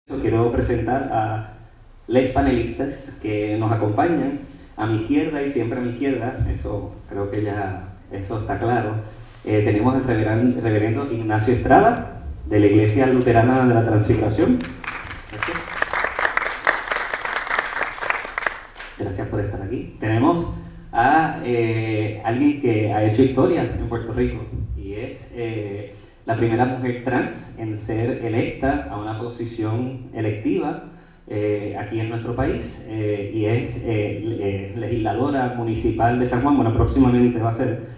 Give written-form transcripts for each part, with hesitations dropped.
Quiero presentar a les panelistas que nos acompañan a mi izquierda y siempre a mi izquierda, eso creo que ya eso está claro. Tenemos al reverendo Ignacio Estrada, de la Iglesia Luterana de la Transfiguración. Gracias. Gracias por estar aquí. Tenemos a alguien que ha hecho historia en Puerto Rico y es la primera mujer trans en ser electa a una posición electiva aquí en nuestro país y es legisladora municipal de San Juan. Bueno, próximamente va a ser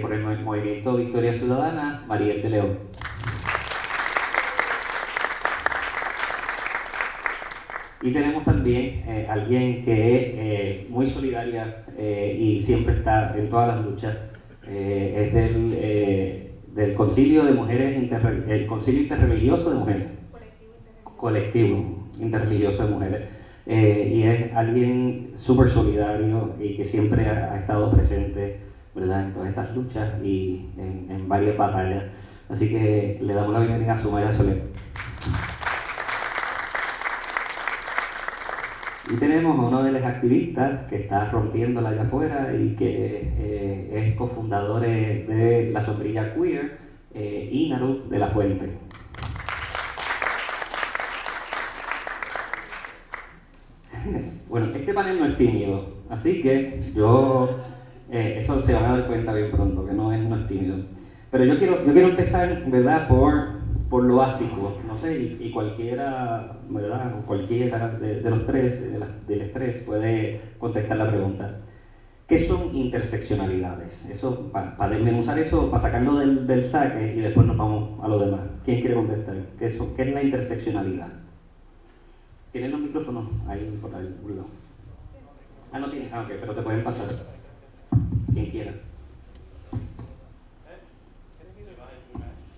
por el Movimiento Victoria Ciudadana, Mariel de León. Y tenemos también alguien que es muy solidaria y siempre está en todas las luchas. Es del Concilio de Mujeres, el Concilio Interreligioso de Mujeres. Colectivo Interreligioso de Mujeres. Y es alguien súper solidario y que siempre ha estado presente, ¿verdad?, en todas estas luchas y en varias batallas. Así que le damos la bienvenida a Sumaya Soler. Y tenemos a uno de los activistas que está rompiéndola allá afuera y que es cofundador de la sombrilla queer, Inaru de la Fuente. Bueno, este panel no es tímido, así que eso se van a dar cuenta bien pronto, que no es tímido. Pero yo quiero empezar, ¿verdad?, por lo básico, no sé, y cualquiera, ¿verdad?, cualquiera de los tres, del tres, puede contestar la pregunta. ¿Qué son interseccionalidades? Eso, para desmenuzar eso, para sacarlo del saque y después nos vamos a lo demás. ¿Quién quiere contestar? ¿Qué es la interseccionalidad? ¿Tienen los micrófonos? Ahí, por ahí, por un lado. Ah, no tienes, ok, pero te pueden pasar. Quien quiera.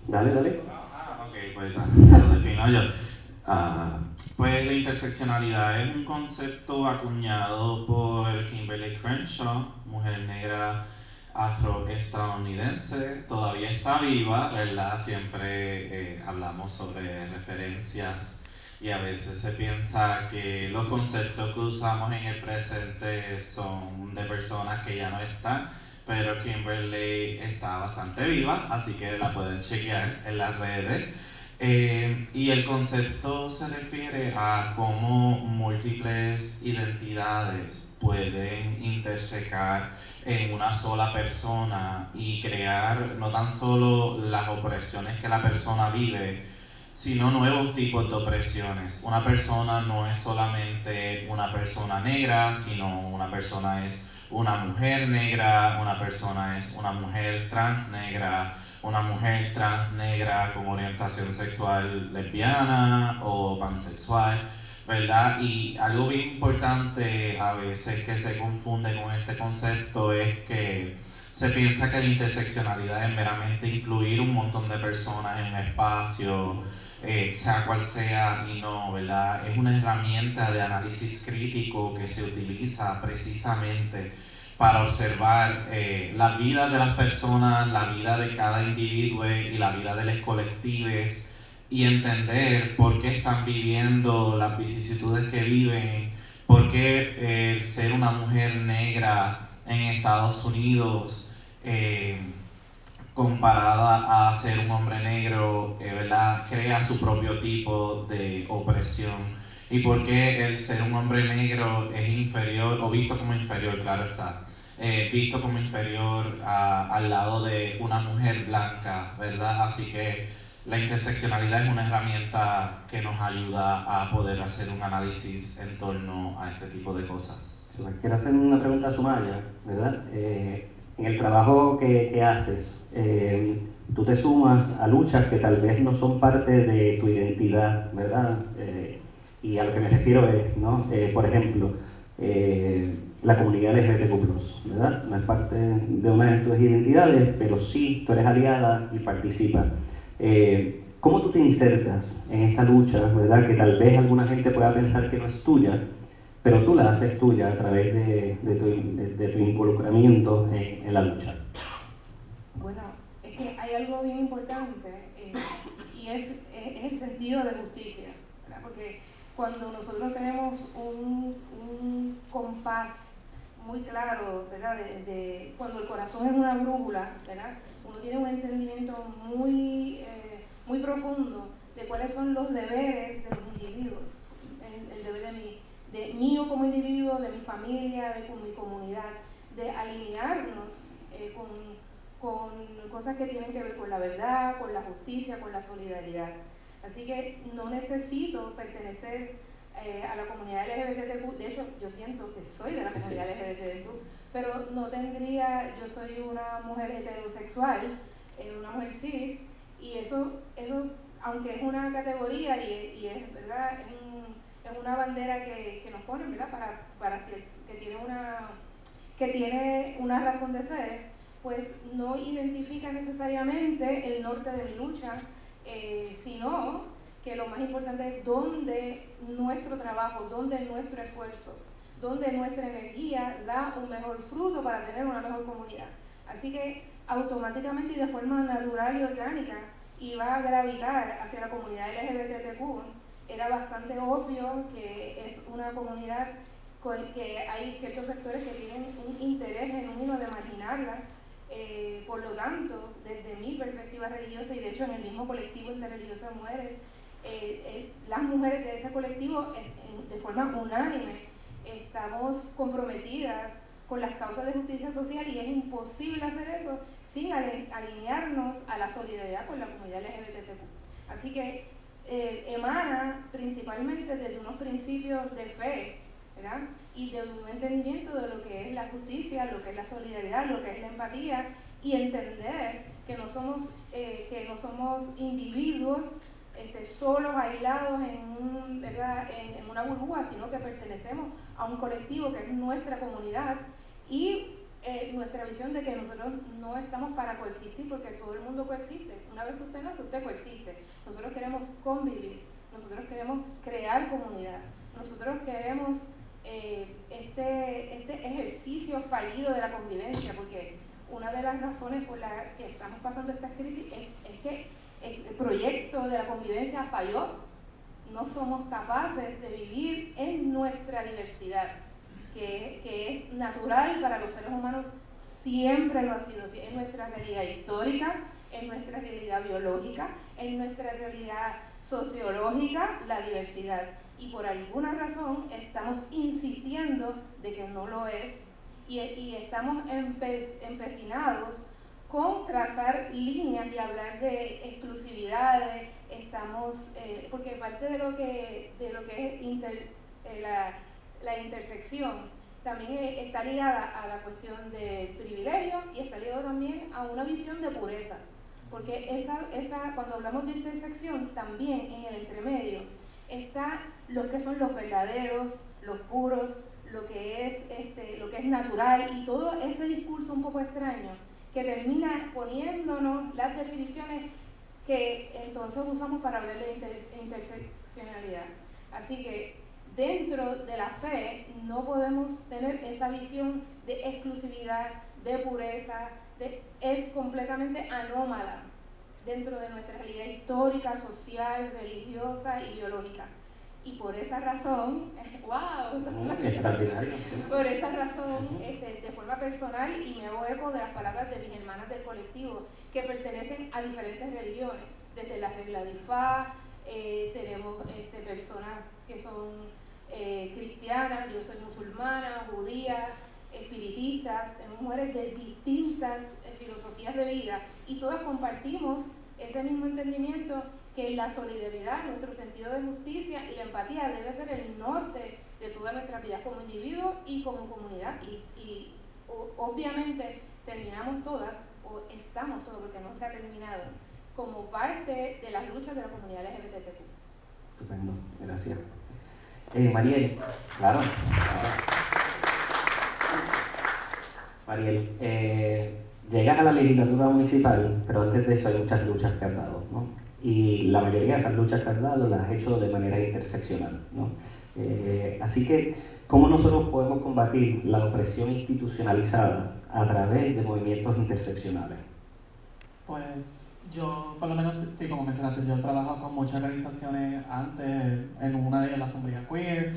Dale. Ok, pues lo defino yo. Pues la interseccionalidad es un concepto acuñado por Kimberly Crenshaw, mujer negra afroestadounidense. Todavía está viva, ¿verdad? Siempre hablamos sobre referencias y a veces se piensa que los conceptos que usamos en el presente son de personas que ya no están, pero Kimberly está bastante viva, así que la pueden chequear en las redes. Y el concepto se refiere a cómo múltiples identidades pueden intersecar en una sola persona y crear no tan solo las opresiones que la persona vive, sino nuevos tipos de opresiones. Una persona no es solamente una persona negra, sino una persona es una mujer negra, una persona es una mujer trans negra, una mujer trans negra con orientación sexual lesbiana o pansexual, ¿verdad? Y algo bien importante a veces que se confunde con este concepto es que se piensa que la interseccionalidad es meramente incluir un montón de personas en un espacio, sea cual sea, y no, ¿verdad? Es una herramienta de análisis crítico que se utiliza precisamente para observar la vida de las personas, la vida de cada individuo y la vida de los colectivos y entender por qué están viviendo las vicisitudes que viven, por qué ser una mujer negra en Estados Unidos comparada a ser un hombre negro, ¿verdad?, crea su propio tipo de opresión. Y por qué el ser un hombre negro es inferior, o visto como inferior, claro está, visto como inferior al lado de una mujer blanca, ¿verdad? Así que la interseccionalidad es una herramienta que nos ayuda a poder hacer un análisis en torno a este tipo de cosas. Quiero hacer una pregunta a Sumaya, ¿verdad? En el trabajo que haces, tú te sumas a luchas que tal vez no son parte de tu identidad, ¿verdad? Y a lo que me refiero es, ¿no? Por ejemplo, la comunidad LGBTQ+, ¿verdad? No es parte de una de tus identidades, pero sí tú eres aliada y participas. ¿Cómo tú te insertas en esta lucha, ¿verdad? Que tal vez alguna gente pueda pensar que no es tuya, pero tú la haces tuya a través de tu involucramiento en la lucha. Bueno, es que hay algo bien importante y es el sentido de justicia, ¿verdad? Porque cuando nosotros tenemos un compás muy claro, ¿verdad? Cuando el corazón es una brújula, ¿verdad? Uno tiene un entendimiento muy profundo de cuáles son los deberes de los individuos, el deber de mío como individuo, de mi familia, de mi comunidad, de alinearnos con cosas que tienen que ver con la verdad, con la justicia, con la solidaridad. Así que no necesito pertenecer a la comunidad LGBTQ. De hecho, yo siento que soy de la comunidad LGBTQ, pero no tendría, yo soy una mujer heterosexual, una mujer cis, y eso aunque es una categoría y es verdad, es una bandera que nos ponen, ¿verdad? Que tiene una razón de ser, pues no identifica necesariamente el norte de mi lucha, sino que lo más importante es dónde nuestro trabajo, dónde nuestro esfuerzo, dónde nuestra energía da un mejor fruto para tener una mejor comunidad. Así que automáticamente y de forma natural y orgánica iba a gravitar hacia la comunidad LGBTQ. Era bastante obvio que es una comunidad que hay ciertos sectores que tienen un interés genuino de marginarla. Por lo tanto, desde mi perspectiva religiosa, y de hecho en el mismo colectivo interreligioso de mujeres, las mujeres de ese colectivo de forma unánime estamos comprometidas con las causas de justicia social, y es imposible hacer eso sin alinearnos a la solidaridad con la comunidad LGBTQ. Así que emana principalmente desde unos principios de fe, ¿verdad? Y de un entendimiento de lo que es la justicia, lo que es la solidaridad, lo que es la empatía, y entender que no somos individuos solos, aislados en una burbuja, sino que pertenecemos a un colectivo que es nuestra comunidad, y nuestra visión de que nosotros no estamos para coexistir, porque todo el mundo coexiste. Una vez que usted nace, usted coexiste. Nosotros queremos convivir, nosotros queremos crear comunidad, nosotros queremos este ejercicio fallido de la convivencia, porque una de las razones por las que estamos pasando estas crisis es que el proyecto de la convivencia falló. No somos capaces de vivir en nuestra diversidad, que es natural para los seres humanos, siempre lo ha sido, en nuestra realidad histórica, en nuestra realidad biológica, en nuestra realidad sociológica, la diversidad. Y por alguna razón estamos insistiendo de que no lo es, y estamos empecinados con trazar líneas y hablar de exclusividades. Porque parte de lo que es la intersección también está ligada a la cuestión de privilegio, y está ligado también a una visión de pureza, porque cuando hablamos de intersección, también en el entremedio está lo que son los verdaderos, los puros, lo que es natural, y todo ese discurso un poco extraño que termina poniéndonos las definiciones que entonces usamos para hablar de interseccionalidad. Así que dentro de la fe no podemos tener esa visión de exclusividad, de pureza, es completamente anómala dentro de nuestra realidad histórica, social, religiosa y biológica. Y por esa razón, ¡wow! Extraordinario. Por esa razón, de forma personal, y me hago eco de las palabras de mis hermanas del colectivo, que pertenecen a diferentes religiones, desde la regla de Ifá, tenemos personas que son cristianas, yo soy musulmana, judía, espiritistas, tenemos mujeres de distintas filosofías de vida, y todas compartimos ese mismo entendimiento, que la solidaridad, nuestro sentido de justicia y la empatía debe ser el norte de todas nuestras vidas como individuos y como comunidad, y obviamente terminamos todas, o estamos todos, porque no se ha terminado, como parte de las luchas de la comunidad LGBTQ. Estupendo, gracias. Mariel, claro. Mariel, llegas a la legislatura municipal, pero antes de eso hay muchas luchas que has dado, ¿no? Y la mayoría de esas luchas que has dado las has hecho de manera interseccional, ¿no? Así que, ¿cómo nosotros podemos combatir la opresión institucionalizada a través de movimientos interseccionales? Pues Yo, por lo menos, sí, como mencionaste, yo he trabajado con muchas organizaciones antes, en una de ellas la Asamblea Queer,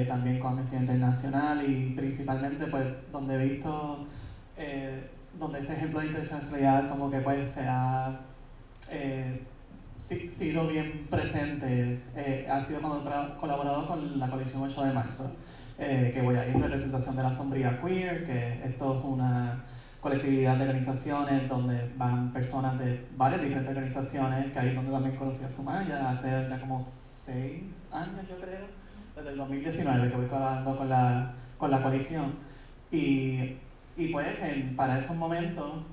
también con Amnistía Internacional y principalmente pues donde he visto, donde este ejemplo de interseccionalidad como que pues se ha sido bien presente, ha sido cuando he colaborado con la coalición 8 de marzo, que voy a ir en representación de la Asamblea Queer, que esto es una colectividad de organizaciones donde van personas de varias diferentes organizaciones, que ahí es donde también conocí a Sumaya hace ya como 6 años, yo creo, desde el 2019 que voy colaborando con la coalición. Y pues para esos momentos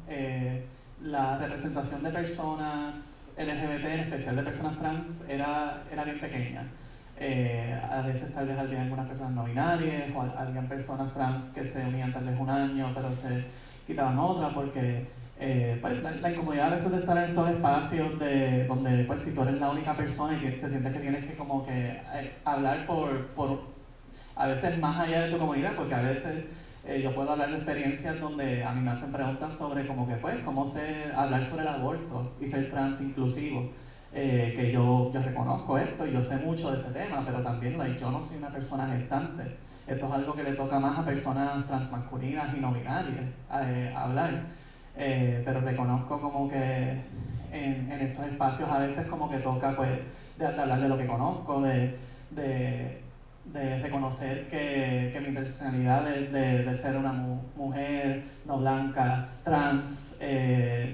la representación de personas LGBT, en especial de personas trans, era bien pequeña. A veces tal vez había algunas personas no binarias o habían personas trans que se unían tal vez un año pero se quitaban otra porque pues, la incomodidad a veces de estar en estos espacios donde pues si tú eres la única persona y que te sientes que tienes que como que hablar por a veces más allá de tu comunidad, porque a veces yo puedo hablar de experiencias donde a mí me hacen preguntas sobre como que pues cómo hablar sobre el aborto y ser trans inclusivo. Que yo reconozco esto y yo sé mucho de ese tema, pero también yo no soy una persona gestante. Esto es algo que le toca más a personas transmasculinas y no binarias hablar. Pero reconozco como que en estos espacios a veces como que toca pues de hablar de lo que conozco, de reconocer que mi interseccionalidad de ser una mujer no blanca, trans,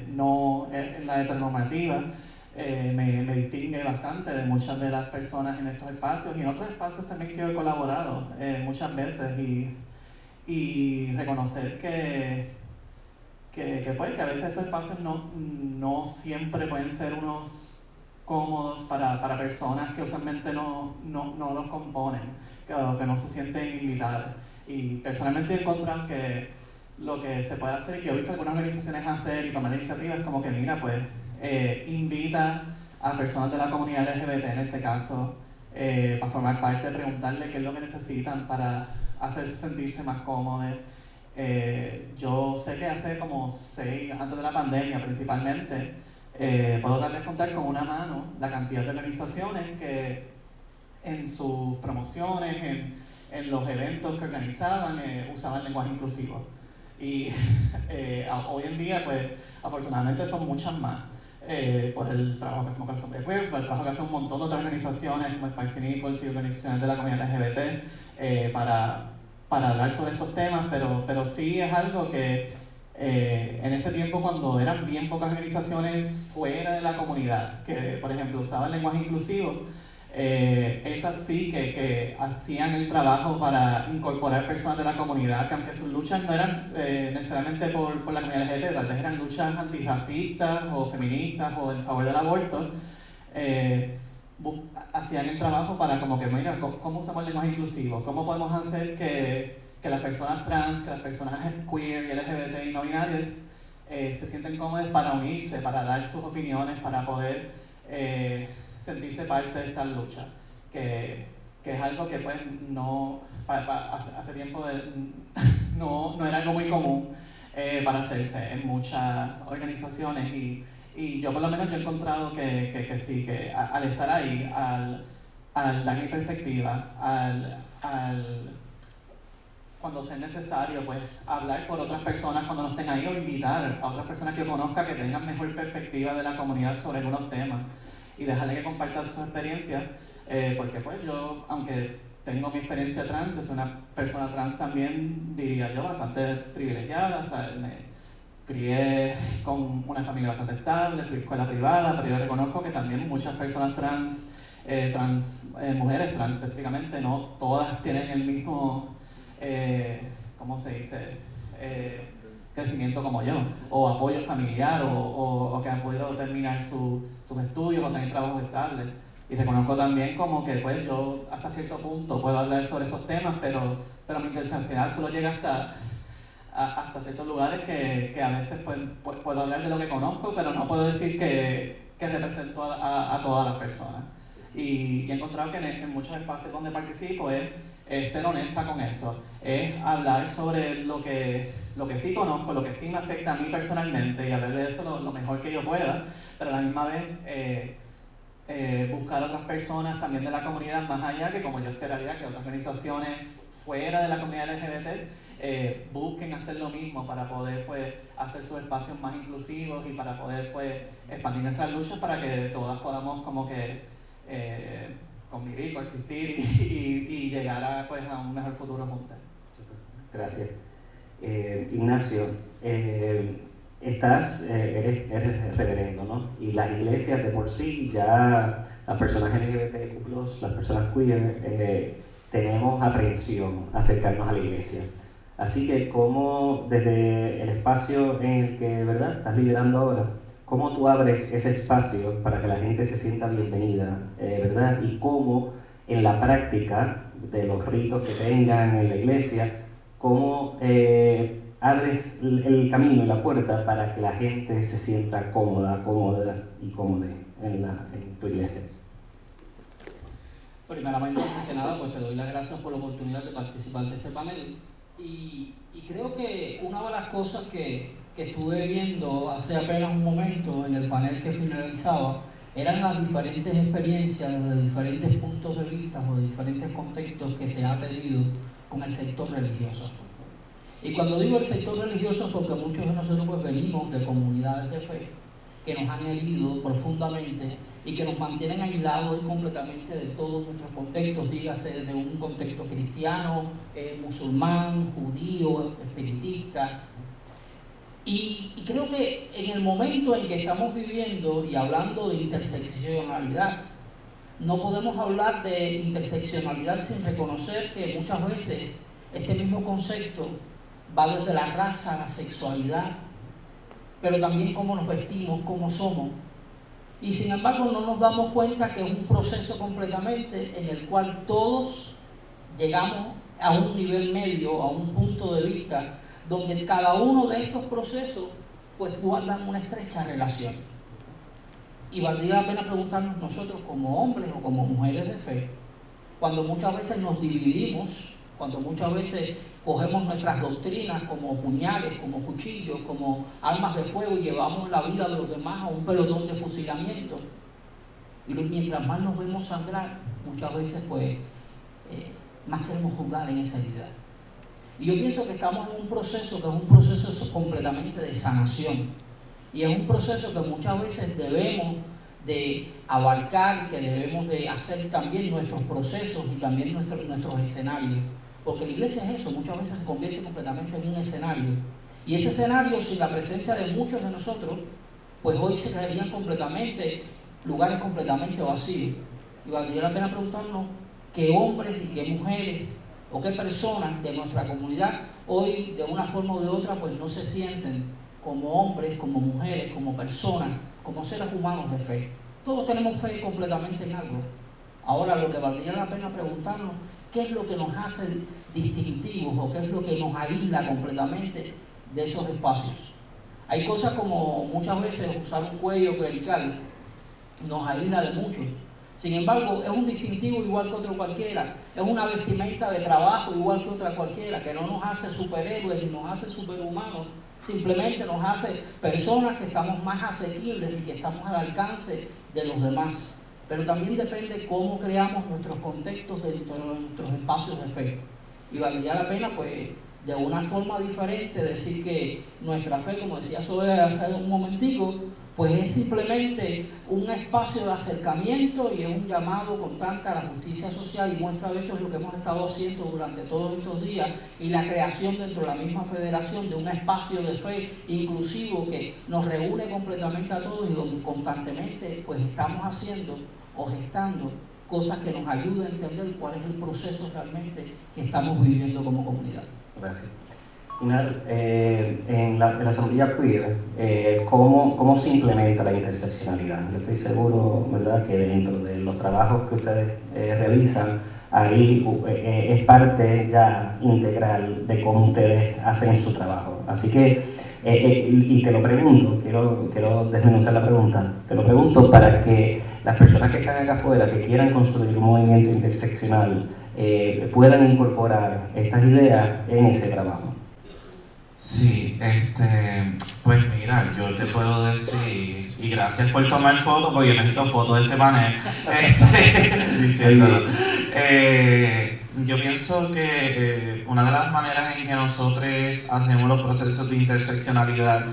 no en la heteronormativa, me distingue bastante de muchas de las personas en estos espacios y en otros espacios también que he colaborado muchas veces y reconocer pues, que a veces esos espacios no siempre pueden ser unos cómodos para personas que usualmente no los componen, que no se sienten invitadas. Y personalmente he encontrado que lo que se puede hacer, y que he visto algunas organizaciones hacer y tomar iniciativas, como que mira, pues invita a personas de la comunidad LGBT en este caso para formar parte, preguntarle qué es lo que necesitan para hacerse sentirse más cómodos. Yo sé que hace como 6, antes de la pandemia principalmente, puedo tal vez contar con una mano la cantidad de organizaciones que en sus promociones, en los eventos que organizaban, usaban lenguaje inclusivo. Y hoy en día, pues, afortunadamente son muchas más. Por el trabajo que hacemos con la Asamblea Queer, por el trabajo que hacen un montón de otras organizaciones como Spicy Nichols y organizaciones de la comunidad LGBT para hablar sobre estos temas, pero sí es algo que en ese tiempo cuando eran bien pocas organizaciones fuera de la comunidad que por ejemplo usaban lenguaje inclusivo, esas sí que hacían el trabajo para incorporar personas de la comunidad, que aunque sus luchas no eran necesariamente por la comunidad LGBT, tal vez eran luchas antirracistas o feministas o en favor del aborto, hacían el trabajo para como que, mira, ¿cómo usamos el lenguaje inclusivo? ¿Cómo podemos hacer que las personas trans, que las personas queer y LGBT y no binarias se sienten cómodas para unirse, para dar sus opiniones, para poder sentirse parte de esta lucha? Que es algo que pues no, hace tiempo no era algo muy común para hacerse en muchas organizaciones y yo por lo menos yo he encontrado que sí, que al estar ahí, al dar mi perspectiva, cuando sea necesario, pues hablar por otras personas cuando no estén ahí o invitar a otras personas que conozca que tengan mejor perspectiva de la comunidad sobre algunos temas y dejarle que compartan sus experiencias, porque pues yo, aunque tengo mi experiencia trans, soy una persona trans también, diría yo, bastante privilegiada, ¿sabes? Me crié con una familia bastante estable, fui a escuela privada, pero yo reconozco que también muchas personas trans, mujeres trans específicamente, no todas tienen el mismo, ¿cómo se dice? Crecimiento como yo, o apoyo familiar, o que han podido terminar sus estudios o tener trabajos estables. Y reconozco también como que pues yo hasta cierto punto puedo hablar sobre esos temas, pero mi interseccionalidad solo llega hasta ciertos lugares que a veces pues, puedo hablar de lo que conozco, pero no puedo decir que represento a todas las personas. Y he encontrado que en muchos espacios donde participo es ser honesta con eso, es hablar sobre lo que sí conozco, lo que sí me afecta a mí personalmente y hablar de eso lo mejor que yo pueda, pero a la misma vez buscar a otras personas también de la comunidad más allá, que como yo esperaría que otras organizaciones fuera de la comunidad LGBT busquen hacer lo mismo para poder pues hacer sus espacios más inclusivos y para poder pues expandir nuestras luchas para que todas podamos como que convivir, coexistir y llegar a un mejor futuro juntas. Gracias. Ignacio, eres reverendo, ¿no? Y las iglesias de por sí, ya las personas LGBTQ+, las personas queer, tenemos aprehensión a acercarnos a la iglesia. Así que cómo desde el espacio en el que, ¿verdad?, estás liderando ahora, cómo tú abres ese espacio para que la gente se sienta bienvenida, ¿verdad? Y cómo en la práctica de los ritos que tengan en la iglesia, cómo abres el camino y la puerta para que la gente se sienta cómoda en tu iglesia. Primeramente, antes que nada, pues te doy las gracias por la oportunidad de participar de este panel. Y creo que una de las cosas que estuve viendo hace apenas un momento en el panel que finalizaba eran las diferentes experiencias de diferentes puntos de vista o de diferentes contextos que se ha tenido con el sector religioso. Y cuando digo el sector religioso es porque muchos de nosotros pues venimos de comunidades de fe que nos han herido profundamente y que nos mantienen aislados completamente de todos nuestros contextos, dígase de un contexto cristiano, musulmán, judío, espiritista. Y creo que en el momento en que estamos viviendo y hablando de interseccionalidad, no podemos hablar de interseccionalidad sin reconocer que muchas veces este mismo concepto va desde la raza, la sexualidad, pero también cómo nos vestimos, cómo somos. Y sin embargo no nos damos cuenta que es un proceso completamente en el cual todos llegamos a un nivel medio, a un punto de vista donde cada uno de estos procesos pues guardan una estrecha relación. Y valdría la pena preguntarnos nosotros como hombres o como mujeres de fe, cuando muchas veces nos dividimos, cuando muchas veces cogemos nuestras doctrinas como puñales, como cuchillos, como armas de fuego y llevamos la vida de los demás a un pelotón de fusilamiento. Y mientras más nos vemos sangrar, muchas veces pues más queremos jugar en esa herida. Y yo pienso que estamos en un proceso que es un proceso completamente de sanación. Y es un proceso que muchas veces debemos de abarcar, que debemos de hacer también nuestros procesos y también nuestros escenarios. Porque la iglesia es eso, muchas veces se convierte completamente en un escenario. Y ese escenario, sin la presencia de muchos de nosotros, pues hoy se crearían completamente, lugares completamente vacíos. Y valdría la pena preguntarnos qué hombres y qué mujeres o qué personas de nuestra comunidad hoy, de una forma o de otra, pues no se sienten como hombres, como mujeres, como personas, como seres humanos de fe. Todos tenemos fe completamente en algo. Ahora, lo que valdría la pena preguntarnos, ¿qué es lo que nos hace distintivos o qué es lo que nos aísla completamente de esos espacios? Hay cosas como muchas veces usar un cuello clerical nos aísla de muchos. Sin embargo, es un distintivo igual que otro cualquiera. Es una vestimenta de trabajo igual que otra cualquiera, que no nos hace superhéroes ni nos hace superhumanos. Simplemente nos hace personas que estamos más asequibles y que estamos al alcance de los demás. Pero también depende cómo creamos nuestros contextos dentro de nuestros espacios de fe. Y valdría la pena, pues, de una forma diferente decir que nuestra fe, como decía Zoe hace un momentico, pues es simplemente un espacio de acercamiento y es un llamado constante a la justicia social, y muestra de esto es lo que hemos estado haciendo durante todos estos días, y la creación dentro de la misma federación de un espacio de fe inclusivo que nos reúne completamente a todos y donde constantemente pues estamos haciendo o gestando cosas que nos ayuden a entender cuál es el proceso realmente que estamos viviendo como comunidad. Gracias. En la asamblea queer, ¿cómo se implementa la interseccionalidad? Yo estoy seguro, ¿verdad?, que dentro de los trabajos que ustedes realizan, ahí es parte ya integral de cómo ustedes hacen su trabajo. Así que, y te lo pregunto, quiero desmenuzar la pregunta, te lo pregunto para que las personas que están acá afuera, que quieran construir un movimiento interseccional, puedan incorporar estas ideas en ese trabajo. Sí, pues mira, yo te puedo decir, y gracias por tomar fotos, porque yo necesito fotos de este panel, diciéndolo. Yo pienso que una de las maneras en que nosotros hacemos los procesos de interseccionalidad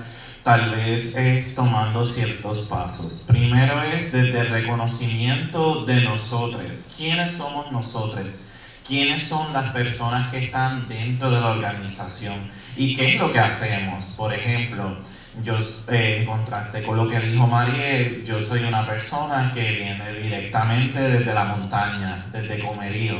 tal vez es tomando ciertos pasos. Primero es desde el reconocimiento de nosotros. ¿Quiénes somos nosotros? ¿Quiénes son las personas que están dentro de la organización? ¿Y qué es lo que hacemos? Por ejemplo, yo en contraste con lo que dijo Mariel, yo soy una persona que viene directamente desde la montaña, desde Comerío.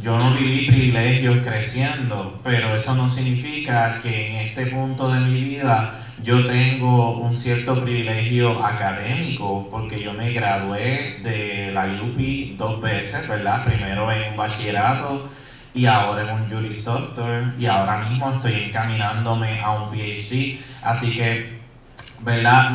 Yo no viví privilegios creciendo, pero eso no significa que en este punto de mi vida yo tengo un cierto privilegio académico, porque yo me gradué de la UPI 2 veces, ¿verdad? Primero en un bachillerato y ahora en un Juris Doctor, y ahora mismo estoy encaminándome a un PhD, así que, ¿verdad?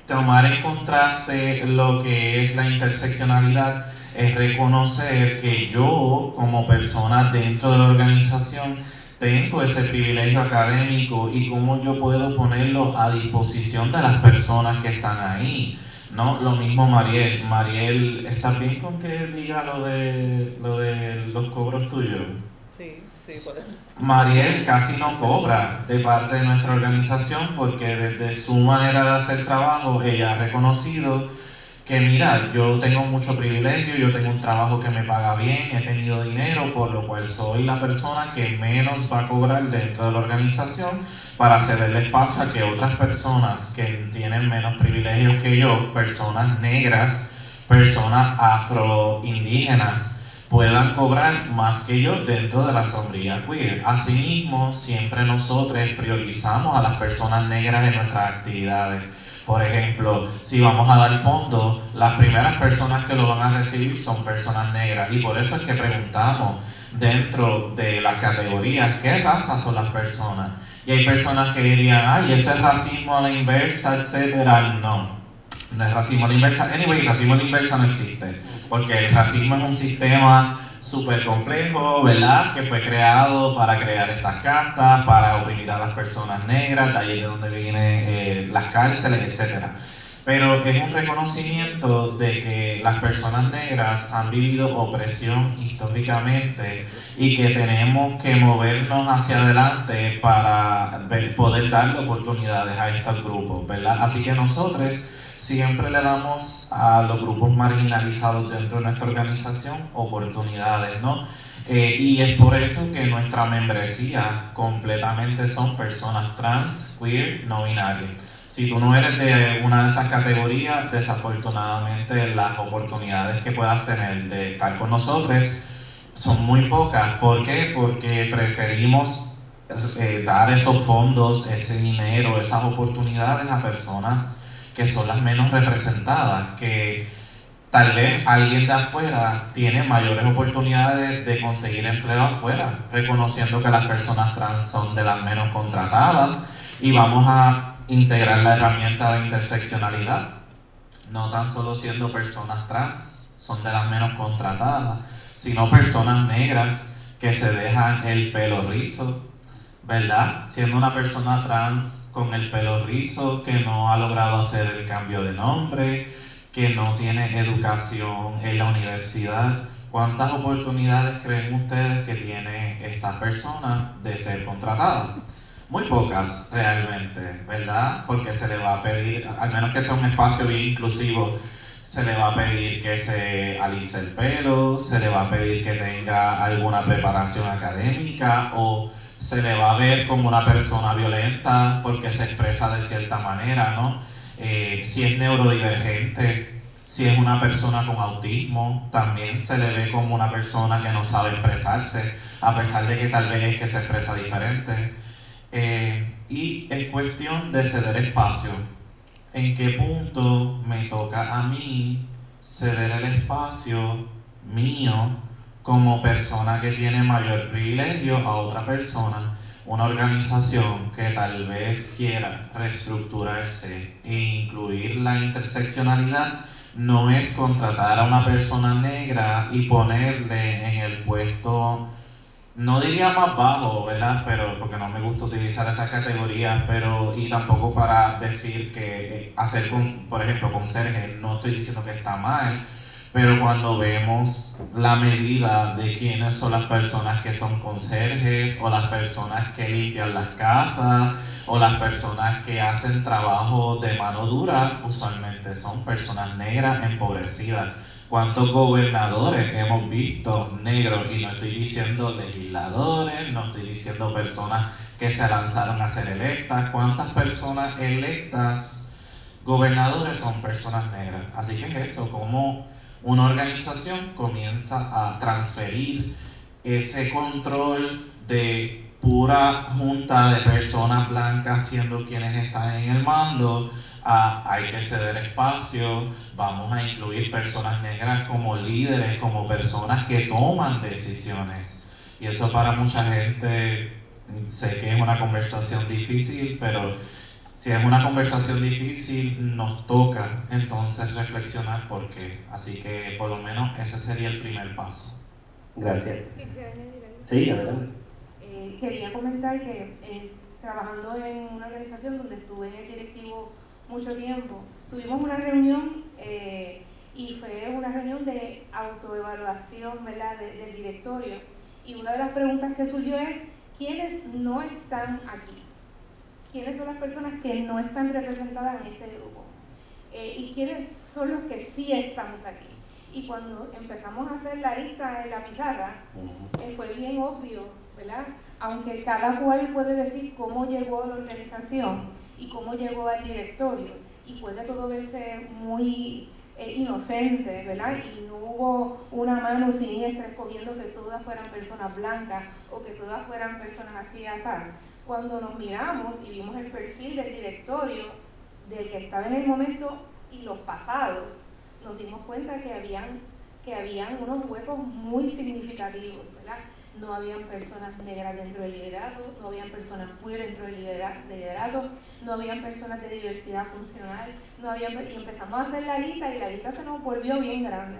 Tomar en contraste lo que es la interseccionalidad es reconocer que yo, como persona dentro de la organización, tengo ese privilegio académico y cómo yo puedo ponerlo a disposición de las personas que están ahí, ¿no? Lo mismo Mariel. Mariel, ¿estás bien con que diga lo de los cobros tuyos? Sí, podemos. Mariel casi no cobra de parte de nuestra organización porque desde su manera de hacer trabajo ella ha reconocido que mira, yo tengo mucho privilegio, yo tengo un trabajo que me paga bien, he tenido dinero, por lo cual soy la persona que menos va a cobrar dentro de la organización para cederle espacio a que otras personas que tienen menos privilegios que yo, personas negras, personas afroindígenas, puedan cobrar más que yo dentro de la sombría queer. Asimismo, siempre nosotros priorizamos a las personas negras en nuestras actividades. Por ejemplo, si vamos a dar fondos, las primeras personas que lo van a recibir son personas negras. Y por eso es que preguntamos dentro de las categorías qué raza son las personas. Y hay personas que dirían, ay, ese es racismo a la inversa, etcétera. No es racismo a la inversa. Anyway, racismo a la inversa no existe. Porque el racismo es un sistema súper complejo, ¿verdad? Que fue creado para crear estas castas, para oprimir a las personas negras, de ahí es de donde vienen las cárceles, etc. Pero es un reconocimiento de que las personas negras han vivido opresión históricamente y que tenemos que movernos hacia adelante para poder darle oportunidades a estos grupos, ¿verdad? Así que nosotros siempre le damos a los grupos marginalizados dentro de nuestra organización oportunidades, ¿no? Y es por eso que nuestra membresía completamente son personas trans, queer, no binarias. Si tú no eres de una de esas categorías, desafortunadamente las oportunidades que puedas tener de estar con nosotros son muy pocas. ¿Por qué? Porque preferimos dar esos fondos, ese dinero, esas oportunidades a personas que son las menos representadas, que tal vez alguien de afuera tiene mayores oportunidades de conseguir empleo afuera, reconociendo que las personas trans son de las menos contratadas, y vamos a integrar la herramienta de interseccionalidad, no tan solo siendo personas trans, son de las menos contratadas, sino personas negras que se dejan el pelo rizo, ¿verdad? Siendo una persona trans con el pelo rizo, que no ha logrado hacer el cambio de nombre, que no tiene educación en la universidad. ¿Cuántas oportunidades creen ustedes que tiene esta persona de ser contratada? Muy pocas realmente, ¿verdad? Porque se le va a pedir, al menos que sea un espacio bien inclusivo, se le va a pedir que se alice el pelo, se le va a pedir que tenga alguna preparación académica, o se le va a ver como una persona violenta porque se expresa de cierta manera, ¿no? Si es neurodivergente, si es una persona con autismo, también se le ve como una persona que no sabe expresarse, a pesar de que tal vez es que se expresa diferente. Y es cuestión de ceder espacio. ¿En qué punto me toca a mí ceder el espacio mío como persona que tiene mayor privilegio a otra persona? una organización que tal vez quiera reestructurarse e incluir la interseccionalidad no es contratar a una persona negra y ponerle en el puesto, no diría más bajo, ¿verdad? Pero porque no me gusta utilizar esas categorías, pero y tampoco para decir que hacer por ejemplo, conserje, no estoy diciendo que está mal, pero cuando vemos la medida de quiénes son las personas que son conserjes, o las personas que limpian las casas, o las personas que hacen trabajo de mano dura, usualmente son personas negras empobrecidas. ¿Cuántos gobernadores hemos visto negros? Y no estoy diciendo legisladores, no estoy diciendo personas que se lanzaron a ser electas. ¿Cuántas personas electas gobernadores son personas negras? Así que es eso, como una organización comienza a transferir ese control de pura junta de personas blancas siendo quienes están en el mando, hay que ceder espacio, vamos a incluir personas negras como líderes, como personas que toman decisiones. Y eso para mucha gente, sé que es una conversación difícil, pero si es una conversación difícil, nos toca entonces reflexionar por qué. Así que por lo menos ese sería el primer paso. Gracias. Quisiera añadir algo. Sí, adelante. Quería comentar que trabajando en una organización donde estuve en el directivo mucho tiempo, tuvimos una reunión y fue una reunión de autoevaluación, ¿verdad?, del directorio. Y una de las preguntas que surgió es, ¿quiénes no están aquí? ¿Quiénes son las personas que no están representadas en este grupo? ¿Y quiénes son los que sí estamos aquí? Y cuando empezamos a hacer la lista en la pizarra, fue bien obvio, ¿verdad? Aunque cada cual puede decir cómo llegó a la organización y cómo llegó al directorio, y puede todo verse muy inocente, ¿verdad? Y no hubo una mano siniestra escogiendo que todas fueran personas blancas o que todas fueran personas así, así. Cuando nos miramos y vimos el perfil del directorio, del que estaba en el momento y los pasados, nos dimos cuenta que habían unos huecos muy significativos, ¿verdad? No habían personas negras dentro del liderato, no habían personas queer dentro del liderato, no habían personas de diversidad funcional, y empezamos a hacer la lista y la lista se nos volvió bien grande.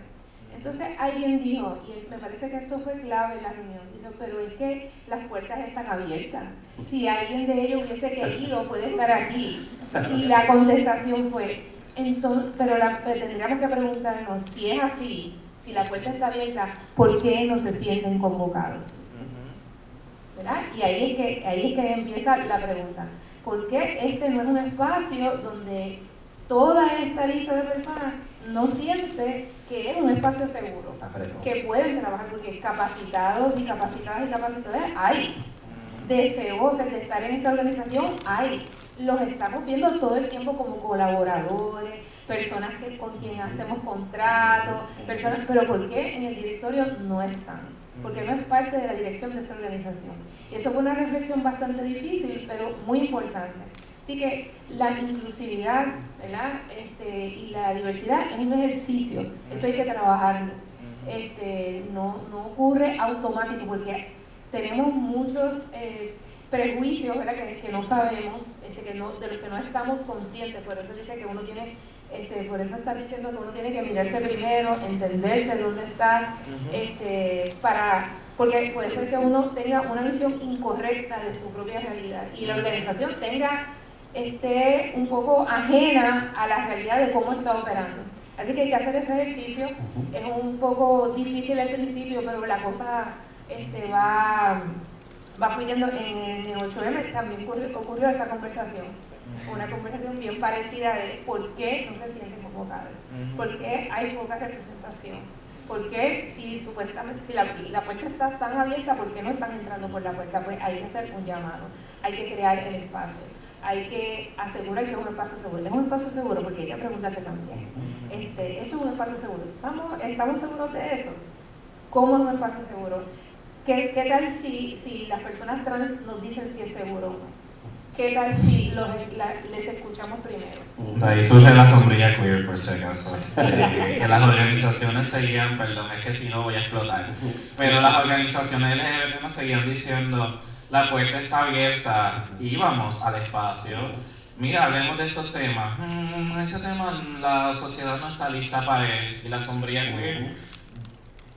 Entonces alguien dijo, y me parece que esto fue clave en la reunión, dijo, pero es que las puertas están abiertas. Si alguien de ellos hubiese querido, puede estar aquí. Y la contestación fue, entonces, pero tendríamos que preguntarnos, si es así, si la puerta está abierta, ¿por qué no se sienten convocados? ¿Verdad? Y ahí es que empieza la pregunta. ¿Por qué este no es un espacio donde toda esta lista de personas no siente que es un espacio seguro, que pueden trabajar? Porque capacitados y capacitadas y capacitadas hay, deseosos de estar en esta organización hay, los estamos viendo todo el tiempo como colaboradores, personas con quienes hacemos contratos, personas, pero ¿por qué en el directorio no están? Porque no es parte de la dirección de esta organización. Y eso fue una reflexión bastante difícil, pero muy importante. Así que la inclusividad, ¿verdad?, y la diversidad es un ejercicio, esto hay que trabajarlo. No ocurre automático porque tenemos muchos prejuicios, ¿verdad?, que no sabemos, de los que no estamos conscientes. Por eso dice que uno tiene, por eso está diciendo que uno tiene que mirarse primero, entenderse dónde está, porque puede ser que uno tenga una visión incorrecta de su propia realidad y la organización esté un poco ajena a la realidad de cómo está operando. Así que hay que hacer ese ejercicio. Es un poco difícil al principio, pero la cosa va fluyendo. En el 8M también ocurrió esa conversación, una conversación bien parecida de por qué no se sienten convocados, por qué hay poca representación, por qué si la puerta está tan abierta, ¿por qué no están entrando por la puerta? Pues hay que hacer un llamado, hay que crear el espacio, hay que asegurar que es un espacio seguro. Es un espacio seguro porque hay que preguntarse también, ¿esto es un espacio seguro? ¿Estamos seguros de eso? ¿Cómo es un espacio seguro? ¿Qué tal si las personas trans nos dicen si es seguro o no? ¿Qué tal si les escuchamos primero? De ahí surge la sombrilla queer, por si acaso. Que las organizaciones seguían, perdón, es que si no voy a explotar, pero las organizaciones LGBT nos seguían diciendo, la puerta está abierta y vamos al espacio. Mira, hablemos de estos temas. Ese tema la sociedad no está lista para él. Y la sombría queer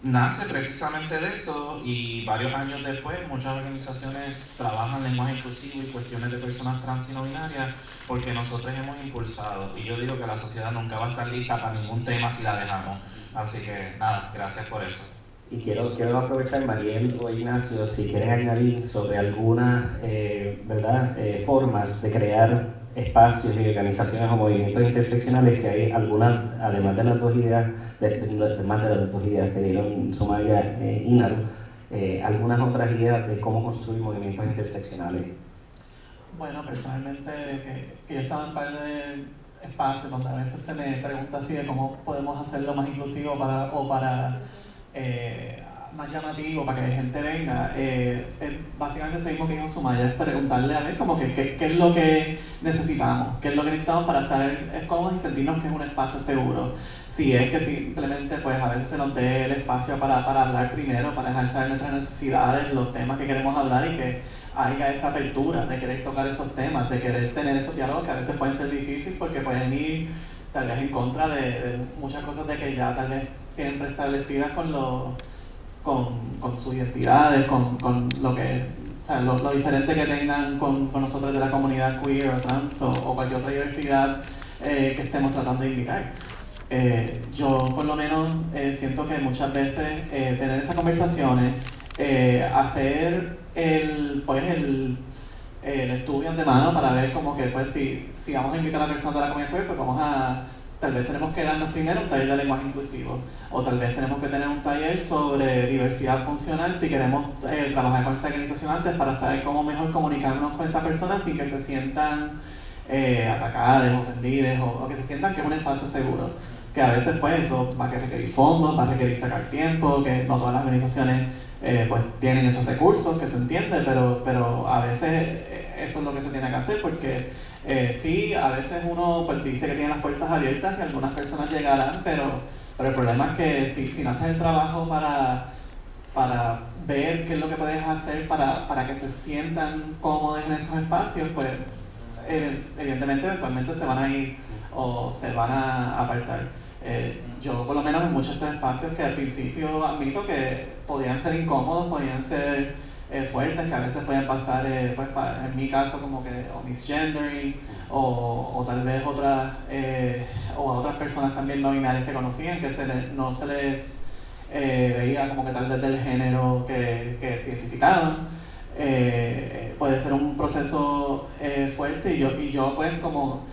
nace precisamente de eso, y varios años después muchas organizaciones trabajan lenguaje inclusivo y cuestiones de personas trans y no binarias porque nosotros hemos impulsado. Y yo digo que la sociedad nunca va a estar lista para ningún tema si la dejamos. Así que nada, gracias por eso. Y quiero aprovechar, Mariel o Ignacio, si quieren añadir sobre algunas formas de crear espacios y organizaciones o movimientos interseccionales, si hay alguna, además de las dos ideas, que dieron Sumaya e Inaru, algunas otras ideas de cómo construir movimientos interseccionales. Bueno, personalmente, que yo he estado en un par de espacios donde a veces se me pregunta así de cómo podemos hacerlo más inclusivo para más llamativo, para que la gente venga. Básicamente eso mismo que dijo Sumaya, es preguntarle a ver como que qué es lo que necesitamos, qué es lo que necesitamos para estar cómodos y sentirnos que es un espacio seguro. Si es que simplemente pues a veces se nos dé el espacio para hablar primero, para dejar saber nuestras necesidades, los temas que queremos hablar, y que haya esa apertura de querer tocar esos temas, de querer tener esos diálogos que a veces pueden ser difíciles porque pueden ir tal vez en contra de muchas cosas de que ya tal vez tienen preestablecidas con sus identidades, con lo que, o sea, lo diferente que tengan con nosotros de la comunidad queer o trans o cualquier otra diversidad que estemos tratando de invitar. Yo por lo menos siento que muchas veces tener esas conversaciones, hacer el estudio antemano para ver como que pues si vamos a invitar a personas de la comunidad queer, pues tal vez tenemos que darnos primero un taller de lenguaje inclusivo, o tal vez tenemos que tener un taller sobre diversidad funcional si queremos trabajar con esta organización antes, para saber cómo mejor comunicarnos con estas personas sin que se sientan atacadas, ofendidas, o que se sientan que es un espacio seguro. Que a veces pues eso va a requerir fondos, va a requerir sacar tiempo, que no todas las organizaciones pues tienen esos recursos, que se entiende, pero a veces eso es lo que se tiene que hacer, porque sí, a veces uno pues dice que tiene las puertas abiertas y algunas personas llegarán, pero el problema es que si no haces el trabajo para ver qué es lo que puedes hacer para que se sientan cómodos en esos espacios, pues evidentemente eventualmente se van a ir o se van a apartar. Yo por lo menos en muchos de estos espacios que al principio admito que podían ser incómodos, podían ser fuertes, que a veces pueden pasar, pues, en mi caso como que o misgendering o tal vez otras o a otras personas también no binarias que conocían, que no se les veía como que tal vez del género que se identificaban. Puede ser un proceso fuerte, y yo pues como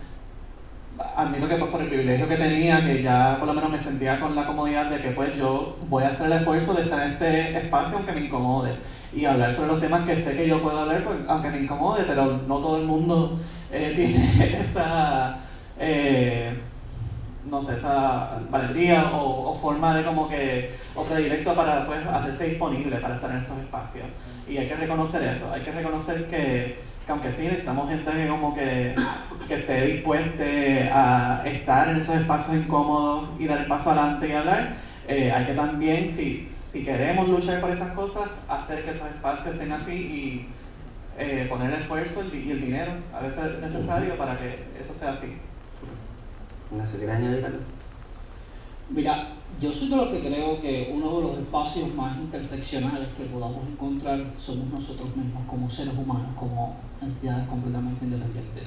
admito que pues, por el privilegio que tenía, que ya por lo menos me sentía con la comodidad de que pues yo voy a hacer el esfuerzo de estar en este espacio aunque me incomode, y hablar sobre los temas que sé que yo puedo hablar pues, aunque me incomode, pero no todo el mundo tiene esa no sé, esa valentía o forma de como que, o predilecto para pues hacerse disponible para estar en estos espacios. Y hay que reconocer eso, hay que reconocer que aunque sí necesitamos gente que esté dispuesta a estar en esos espacios incómodos y dar el paso adelante y hablar, hay que también, si queremos luchar por estas cosas, hacer que esos espacios estén así y poner el esfuerzo y el dinero a veces necesario para que eso sea así. ¿No se quiere añadir algo? Mira, yo soy de los que creo que uno de los espacios más interseccionales que podamos encontrar somos nosotros mismos como seres humanos, como entidades completamente independientes.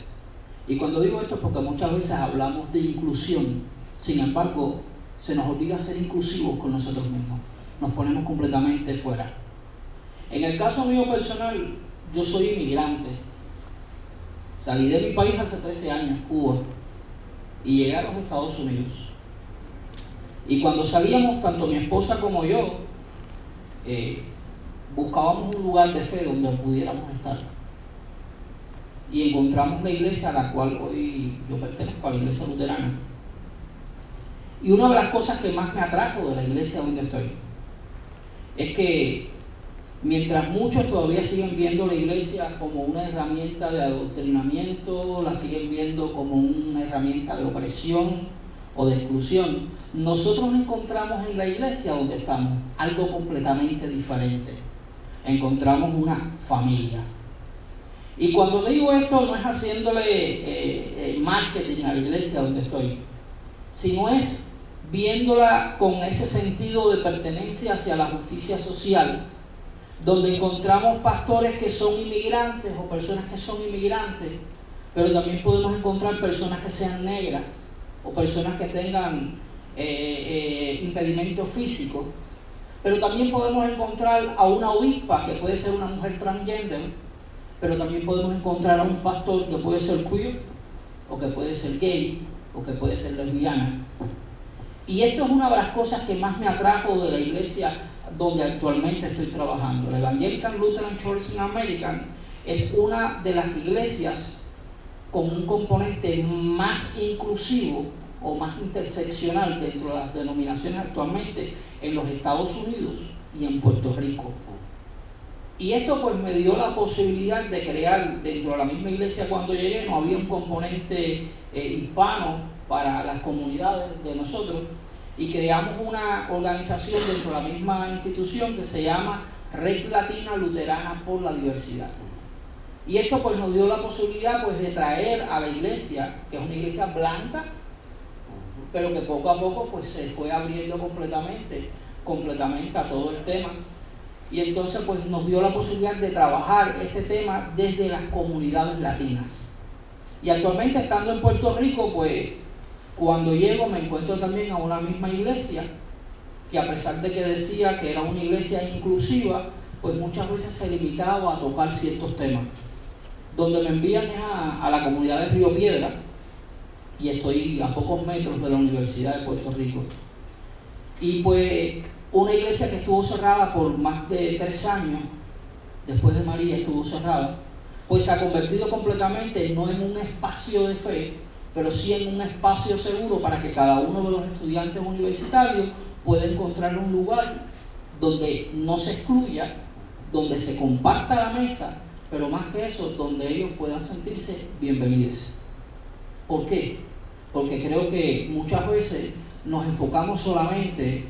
Y cuando digo esto es porque muchas veces hablamos de inclusión, sin embargo, se nos olvida ser inclusivos con nosotros mismos. Nos ponemos completamente fuera. En el caso mío personal, yo soy inmigrante. Salí de mi país hace 13 años, Cuba, y llegué a los Estados Unidos. Y cuando salíamos, tanto mi esposa como yo, buscábamos un lugar de fe donde pudiéramos estar. Y encontramos la iglesia a la cual hoy yo pertenezco, a la iglesia luterana. Y una de las cosas que más me atrajo de la iglesia donde estoy es que mientras muchos todavía siguen viendo la iglesia como una herramienta de adoctrinamiento, la siguen viendo como una herramienta de opresión o de exclusión, nosotros encontramos en la iglesia donde estamos algo completamente diferente. encontramos una familia. Y cuando digo esto no es haciéndole marketing a la iglesia donde estoy, sino es viéndola con ese sentido de pertenencia hacia la justicia social, donde encontramos pastores que son inmigrantes o personas que son inmigrantes, pero también podemos encontrar personas que sean negras o personas que tengan impedimentos físicos, pero también podemos encontrar a una obispa que puede ser una mujer transgénero, pero también podemos encontrar a un pastor que puede ser queer o que puede ser gay o que puede ser lesbiana. Y esto es una de las cosas que más me atrajo de la iglesia donde actualmente estoy trabajando. La Evangelical Lutheran Church in America es una de las iglesias con un componente más inclusivo o más interseccional dentro de las denominaciones actualmente en los Estados Unidos y en Puerto Rico. Y esto pues me dio la posibilidad de crear dentro de la misma iglesia. Cuando llegué no había un componente hispano para las comunidades de nosotros, y creamos una organización dentro de la misma institución que se llama Red Latina Luterana por la Diversidad. Y esto pues nos dio la posibilidad pues de traer a la iglesia, que es una iglesia blanca, pero que poco a poco pues se fue abriendo completamente a todo el tema. Y entonces pues nos dio la posibilidad de trabajar este tema desde las comunidades latinas. Y actualmente, estando en Puerto Rico, pues cuando llego me encuentro también a una misma iglesia que, a pesar de que decía que era una iglesia inclusiva, pues muchas veces se limitaba a tocar ciertos temas. Donde me envían a la comunidad de Río Piedra, y estoy a pocos metros de la Universidad de Puerto Rico. Y pues una iglesia que estuvo cerrada por más de 3 años, después de María estuvo cerrada, pues se ha convertido completamente no en un espacio de fe, pero sí en un espacio seguro para que cada uno de los estudiantes universitarios pueda encontrar un lugar donde no se excluya, donde se comparta la mesa, pero más que eso, donde ellos puedan sentirse bienvenidos. ¿Por qué? Porque creo que muchas veces nos enfocamos solamente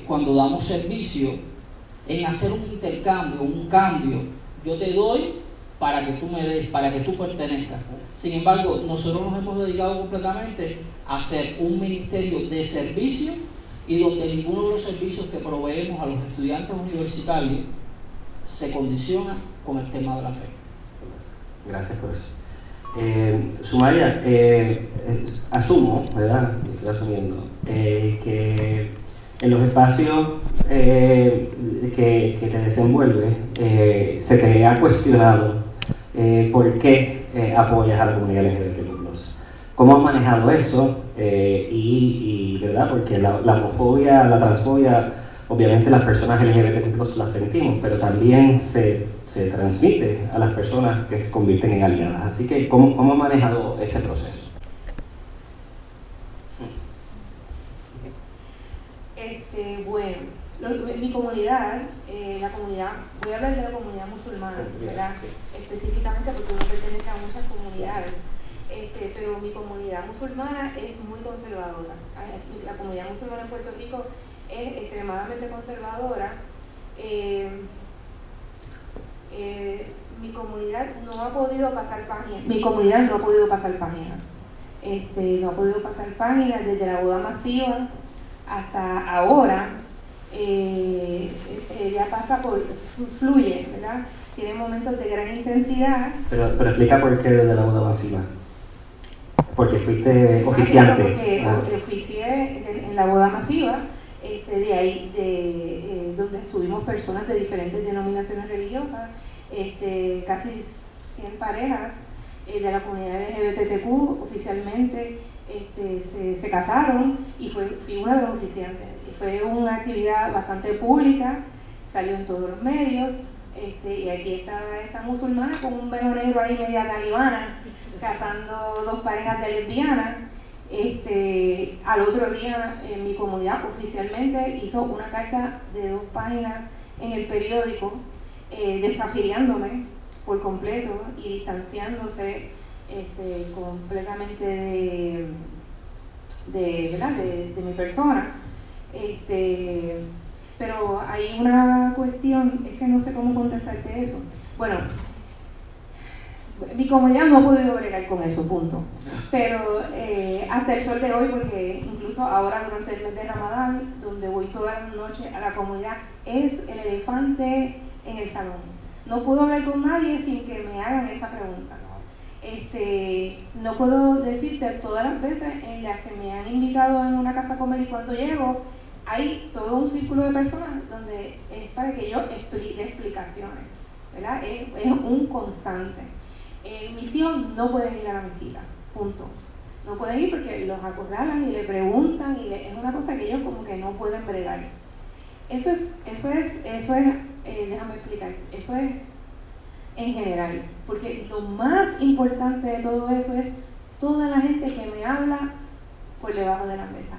cuando damos servicio en hacer un intercambio, un cambio. Yo te doy para que tú me des, para que tú pertenezcas. Sin embargo, nosotros nos hemos dedicado completamente a hacer un ministerio de servicio, y donde ninguno de los servicios que proveemos a los estudiantes universitarios se condiciona con el tema de la fe. Gracias por eso. Sumaria, asumo, ¿verdad? Estoy asumiendo que en los espacios que te desenvuelves se te ha cuestionado por qué apoyas a la comunidad LGBT+. ¿Cómo has manejado eso? Y ¿verdad? Porque la homofobia, la transfobia, obviamente las personas LGBT+ las sentimos, pero también se transmite a las personas que se convierten en aliadas. Así que, ¿cómo has manejado ese proceso? Bueno, mi comunidad, la comunidad, voy a hablar de la comunidad musulmana, ¿verdad? Específicamente porque uno pertenece a muchas comunidades, pero mi comunidad musulmana es muy conservadora. La comunidad musulmana en Puerto Rico es extremadamente conservadora. Mi comunidad no ha podido pasar página. No ha podido pasar página desde la boda masiva hasta ahora. Ya pasa fluye, ¿verdad? Tiene momentos de gran intensidad. Pero explica por qué desde la boda masiva. Porque fuiste oficiante. Porque oficié en la boda masiva, de ahí, donde estuvimos personas de diferentes denominaciones religiosas, casi 100 parejas de la comunidad LGBTQ oficialmente se casaron, y fui una de los oficiantes. Fue una actividad bastante pública, salió en todos los medios, y aquí estaba esa musulmana con un velo negro ahí media talibana, casando 2 parejas de lesbianas. Al otro día mi comunidad oficialmente hizo una carta de 2 páginas en el periódico, desafiliándome por completo y distanciándose completamente de mi persona. Pero hay una cuestión, es que no sé cómo contestarte eso. Bueno, mi comunidad no ha podido bregar con eso, punto. Pero hasta el sol de hoy, porque incluso ahora durante el mes de Ramadán, donde voy todas las noches a la comunidad, es el elefante en el salón. No puedo hablar con nadie sin que me hagan esa pregunta. No puedo decirte todas las veces en las que me han invitado en una casa a comer y cuando llego hay todo un círculo de personas donde es para que yo dé explicaciones, ¿verdad? Es un constante. Mis hijos no pueden ir a la mezquita, punto. No pueden ir porque los acorralan y le preguntan y es una cosa que ellos como que no pueden bregar. Eso es, déjame explicar, eso es en general, porque lo más importante de todo eso es toda la gente que me habla por debajo de la mesa.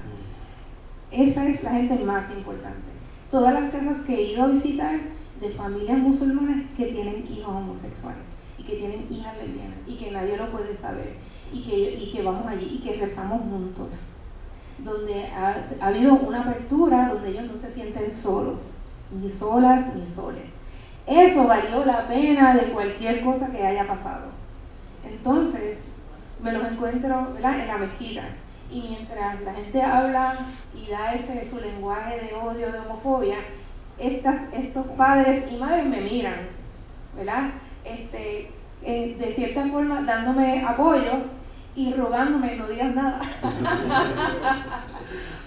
Esa es la gente más importante. Todas las casas que he ido a visitar de familias musulmanas que tienen hijos homosexuales y que tienen hijas lesbianas y que nadie lo puede saber y que vamos allí y que rezamos juntos, donde ha habido una apertura donde ellos no se sienten solos, ni solas ni soles. Eso valió la pena de cualquier cosa que haya pasado. Entonces, me los encuentro, ¿verdad?, en la mezquita. Y mientras la gente habla y da su lenguaje de odio, de homofobia, estos padres y madres me miran, ¿verdad? De cierta forma dándome apoyo y rogándome no digas nada.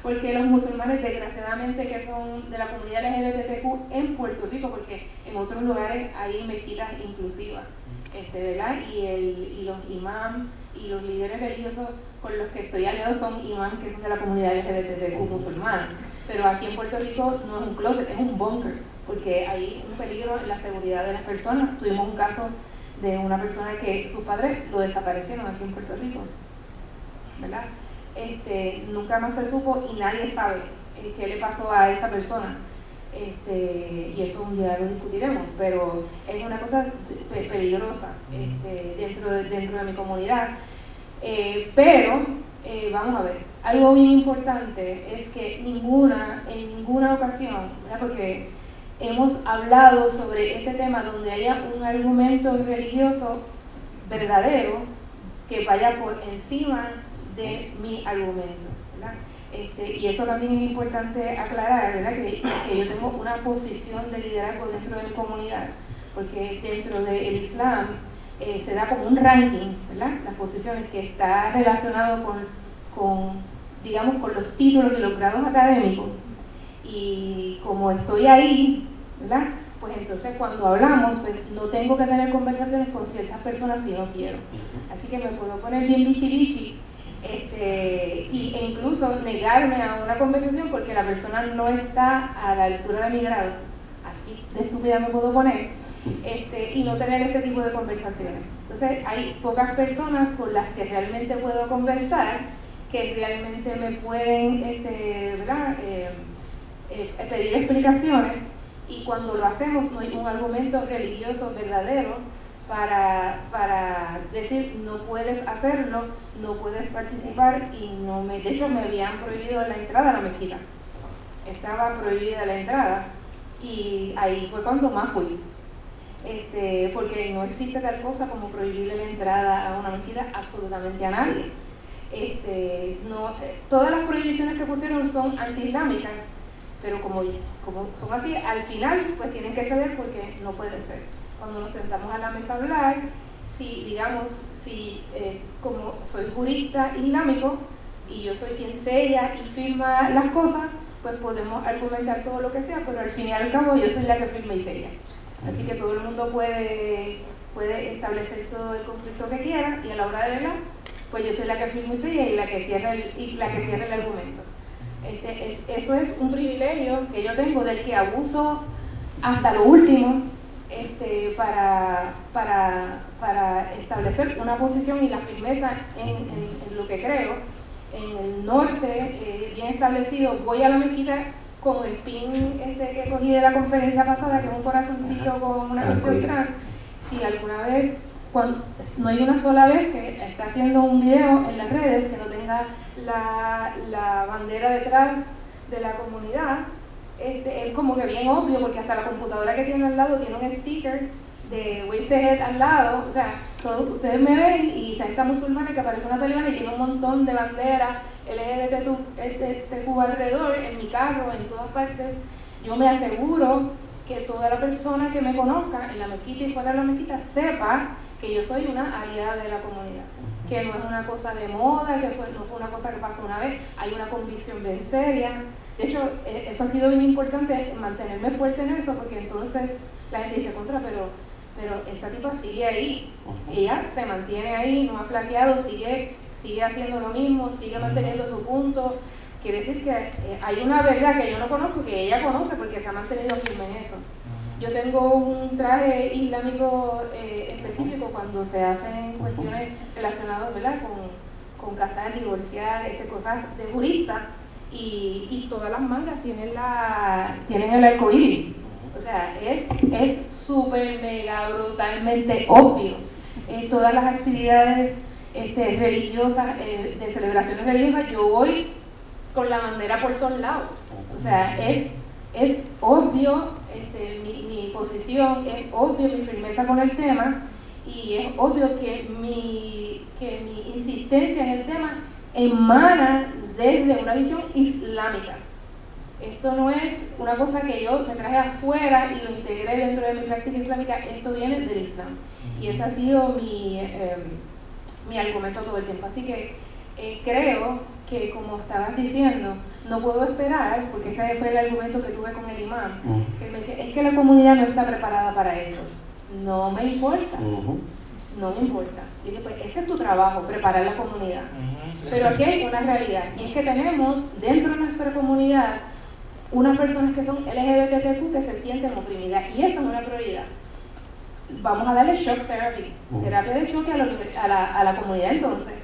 Porque los musulmanes, desgraciadamente, que son de la comunidad LGBTQ en Puerto Rico, porque en otros lugares hay mezquitas inclusivas, ¿verdad? Y los imams y los líderes religiosos con los que estoy aliado son imams que son de la comunidad LGBTQ musulmana. Pero aquí en Puerto Rico no es un closet, es un búnker, porque hay un peligro en la seguridad de las personas. Tuvimos un caso de una persona que sus padres lo desaparecieron aquí en Puerto Rico, ¿verdad? Nunca más se supo y nadie sabe qué le pasó a esa persona. Y eso un día lo discutiremos, pero es una cosa peligrosa dentro de mi comunidad. Pero vamos a ver, algo bien importante es que en ninguna ocasión, ¿verdad?, porque hemos hablado sobre este tema donde haya un argumento religioso verdadero que vaya por encima de mi argumento, ¿verdad? Y eso también es importante aclarar, ¿verdad?, que yo tengo una posición de liderazgo dentro de mi comunidad, porque dentro del Islam se da como un ranking, ¿verdad?, las posiciones que está relacionado digamos, con los títulos y los grados académicos. Y como estoy ahí, ¿verdad?, pues entonces cuando hablamos, pues no tengo que tener conversaciones con ciertas personas si no quiero. Así que me puedo poner bien bichi e incluso negarme a una conversación porque la persona no está a la altura de mi grado. Así de estúpida me puedo poner, y no tener ese tipo de conversaciones. Entonces hay pocas personas con las que realmente puedo conversar, que realmente me pueden ¿verdad?, pedir explicaciones, y cuando lo hacemos no hay un argumento religioso verdadero para decir no puedes hacerlo, no puedes participar, y de hecho me habían prohibido la entrada a la mezquita. Estaba prohibida la entrada y ahí fue cuando más fui. Porque no existe tal cosa como prohibirle la entrada a una mezquita absolutamente a nadie. Todas las prohibiciones que pusieron son antiislámicas, pero como son así, al final pues tienen que ceder porque no puede ser. Cuando nos sentamos a la mesa a hablar, como soy jurista islámico y yo soy quien sella y firma las cosas, pues podemos argumentar todo lo que sea, pero al fin y al cabo yo soy la que firma y sella. Así que todo el mundo puede establecer todo el conflicto que quiera, y a la hora de verdad, pues yo soy la que firma y sella y la que cierra el argumento. Eso es un privilegio que yo tengo, del que abuso hasta lo último, para establecer una posición y la firmeza en lo que creo. En el norte, bien establecido, voy a la mezquita con el pin que cogí de la conferencia pasada, que es un corazoncito con una cuestión trans. Si alguna vez, no hay una sola vez que está haciendo un video en las redes que no tenga la bandera detrás de la comunidad, es como que bien obvio, porque hasta la computadora que tiene al lado tiene un sticker de Waves Ahead al lado. O sea, todos ustedes me ven y está esta musulmana que aparece una talibana y tiene un montón de banderas LGBTQ alrededor, en mi carro, en todas partes. Yo me aseguro que toda la persona que me conozca en la mezquita y fuera de la mezquita sepa que yo soy una aliada de la comunidad, que no es una cosa de moda, no fue una cosa que pasó una vez, hay una convicción bien seria. De hecho, eso ha sido bien importante, mantenerme fuerte en eso, porque entonces la gente dice, pero esta tipa sigue ahí, ella se mantiene ahí, no ha flaqueado, sigue haciendo lo mismo, sigue manteniendo su punto. Quiere decir que hay una verdad que yo no conozco, que ella conoce, porque se ha mantenido firme en eso. Yo tengo un traje islámico específico cuando se hacen cuestiones relacionadas, ¿verdad?, con casar, divorciar, cosas de jurista, y todas las mangas tienen el arco iris. O sea, es súper mega brutalmente obvio. Todas las actividades religiosas, de celebraciones religiosas, yo voy con la bandera por todos lados. O sea, es obvio mi posición, es obvio mi firmeza con el tema, y es obvio que mi insistencia en el tema emana desde una visión islámica. Esto no es una cosa que yo me traje afuera y lo integré dentro de mi práctica islámica, esto viene del Islam. Y ese ha sido mi argumento todo el tiempo. Así que creo que, como estabas diciendo, no puedo esperar, porque ese fue el argumento que tuve con el imán, que él me decía, es que la comunidad no está preparada para esto. No me importa, no me importa. Y dije, pues ese es tu trabajo, preparar la comunidad. Pero aquí hay una realidad, y es que tenemos dentro de nuestra comunidad unas personas que son LGBTQ que se sienten oprimidas, y eso es una prioridad. Vamos a darle shock therapy, terapia de choque a la comunidad entonces,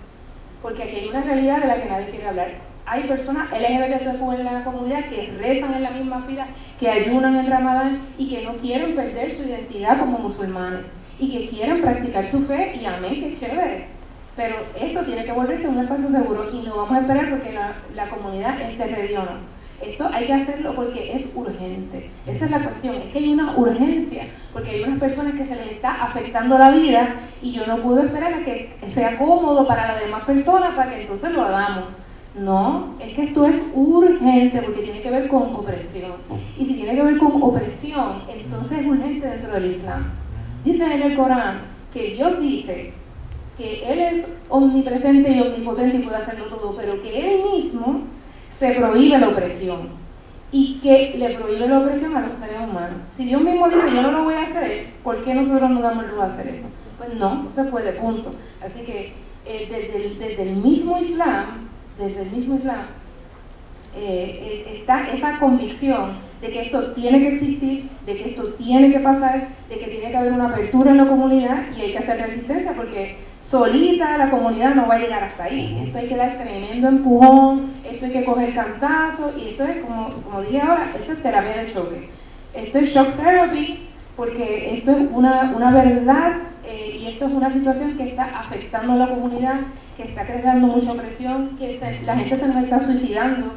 porque aquí hay una realidad de la que nadie quiere hablar. Hay personas LGBTQ en la comunidad que rezan en la misma fila, que ayunan en Ramadán y que no quieren perder su identidad como musulmanes y que quieren practicar su fe, y amén, que chévere. Pero esto tiene que volverse un espacio seguro, y no vamos a esperar porque la comunidad esté ready o no. Esto hay que hacerlo porque es urgente. Esa es la cuestión, es que hay una urgencia, porque hay unas personas que se les está afectando la vida, y yo no puedo esperar a que sea cómodo para las demás personas para que entonces lo hagamos. No, es que esto es urgente porque tiene que ver con opresión. Y si tiene que ver con opresión, entonces es urgente dentro del Islam. Dice en el Corán que Dios dice que Él es omnipresente y omnipotente y puede hacerlo todo, pero que Él mismo se prohíbe la opresión, y que le prohíbe la opresión a los seres humanos. Si Dios mismo dice, yo no lo voy a hacer, ¿por qué nosotros no damos luz a hacer eso? Pues no se puede, punto. Así que desde el mismo Islam, está esa convicción de que esto tiene que existir, de que esto tiene que pasar, de que tiene que haber una apertura en la comunidad, y hay que hacer resistencia, porque solita la comunidad no va a llegar hasta ahí. Esto hay que dar tremendo empujón, esto hay que coger cantazos, y esto es, como dije ahora, esto es terapia de choque. Esto es shock therapy, porque esto es una verdad, y esto es una situación que está afectando a la comunidad, que está creando mucha opresión, que la gente se nos está suicidando,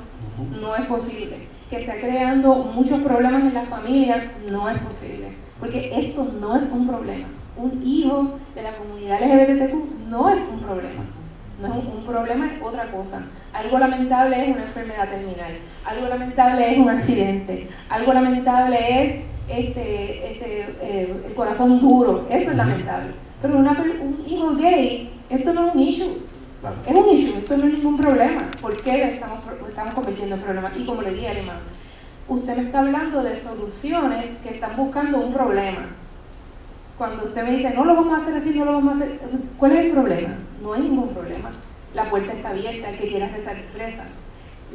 no es posible. Que está creando muchos problemas en la familia, no es posible. Porque esto no es un problema. Un hijo de la comunidad LGBTQ no es un problema. No es un problema, es otra cosa. Algo lamentable es una enfermedad terminal. Algo lamentable es un accidente. Algo lamentable es el corazón duro. Eso es lamentable. Pero un hijo gay, esto no es un issue. Claro. Es un issue, esto no es ningún problema. ¿Por qué estamos cometiendo el problema? Y como le dije al imán, usted me está hablando de soluciones que están buscando un problema. Cuando usted me dice, no lo vamos a hacer así, no lo vamos a hacer, ¿cuál es el problema? No hay ningún problema. La puerta está abierta, el que quiera rezar, reza.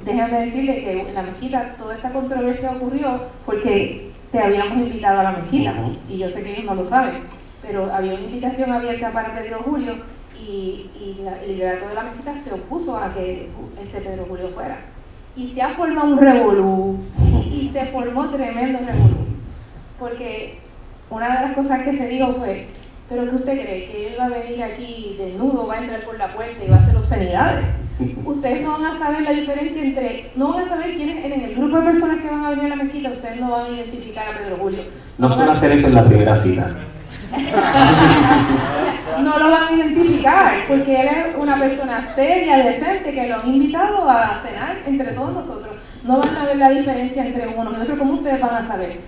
Déjame decirle que en la mezquita toda esta controversia ocurrió porque te habíamos invitado a la mezquita, y yo sé que ellos no lo saben, pero había una invitación abierta para Pedro Julio, y el liderato de la mezquita se opuso a que Pedro Julio fuera. Y se ha formado un revolú, y se formó tremendo revolú, porque una de las cosas que se dijo fue, ¿pero qué usted cree? ¿Que él va a venir aquí desnudo, va a entrar por la puerta y va a hacer obscenidades? ustedes no van a saber la diferencia entre, no van a saber quiénes en el grupo de personas que van a venir a la mezquita, ustedes no van a identificar a Pedro Julio. No suelo hacer eso en la primera cita. No lo van a identificar porque él es una persona seria, decente, que lo han invitado a cenar entre todos nosotros. No van a ver la diferencia entre unos y otros. ¿Cómo ustedes van a saber?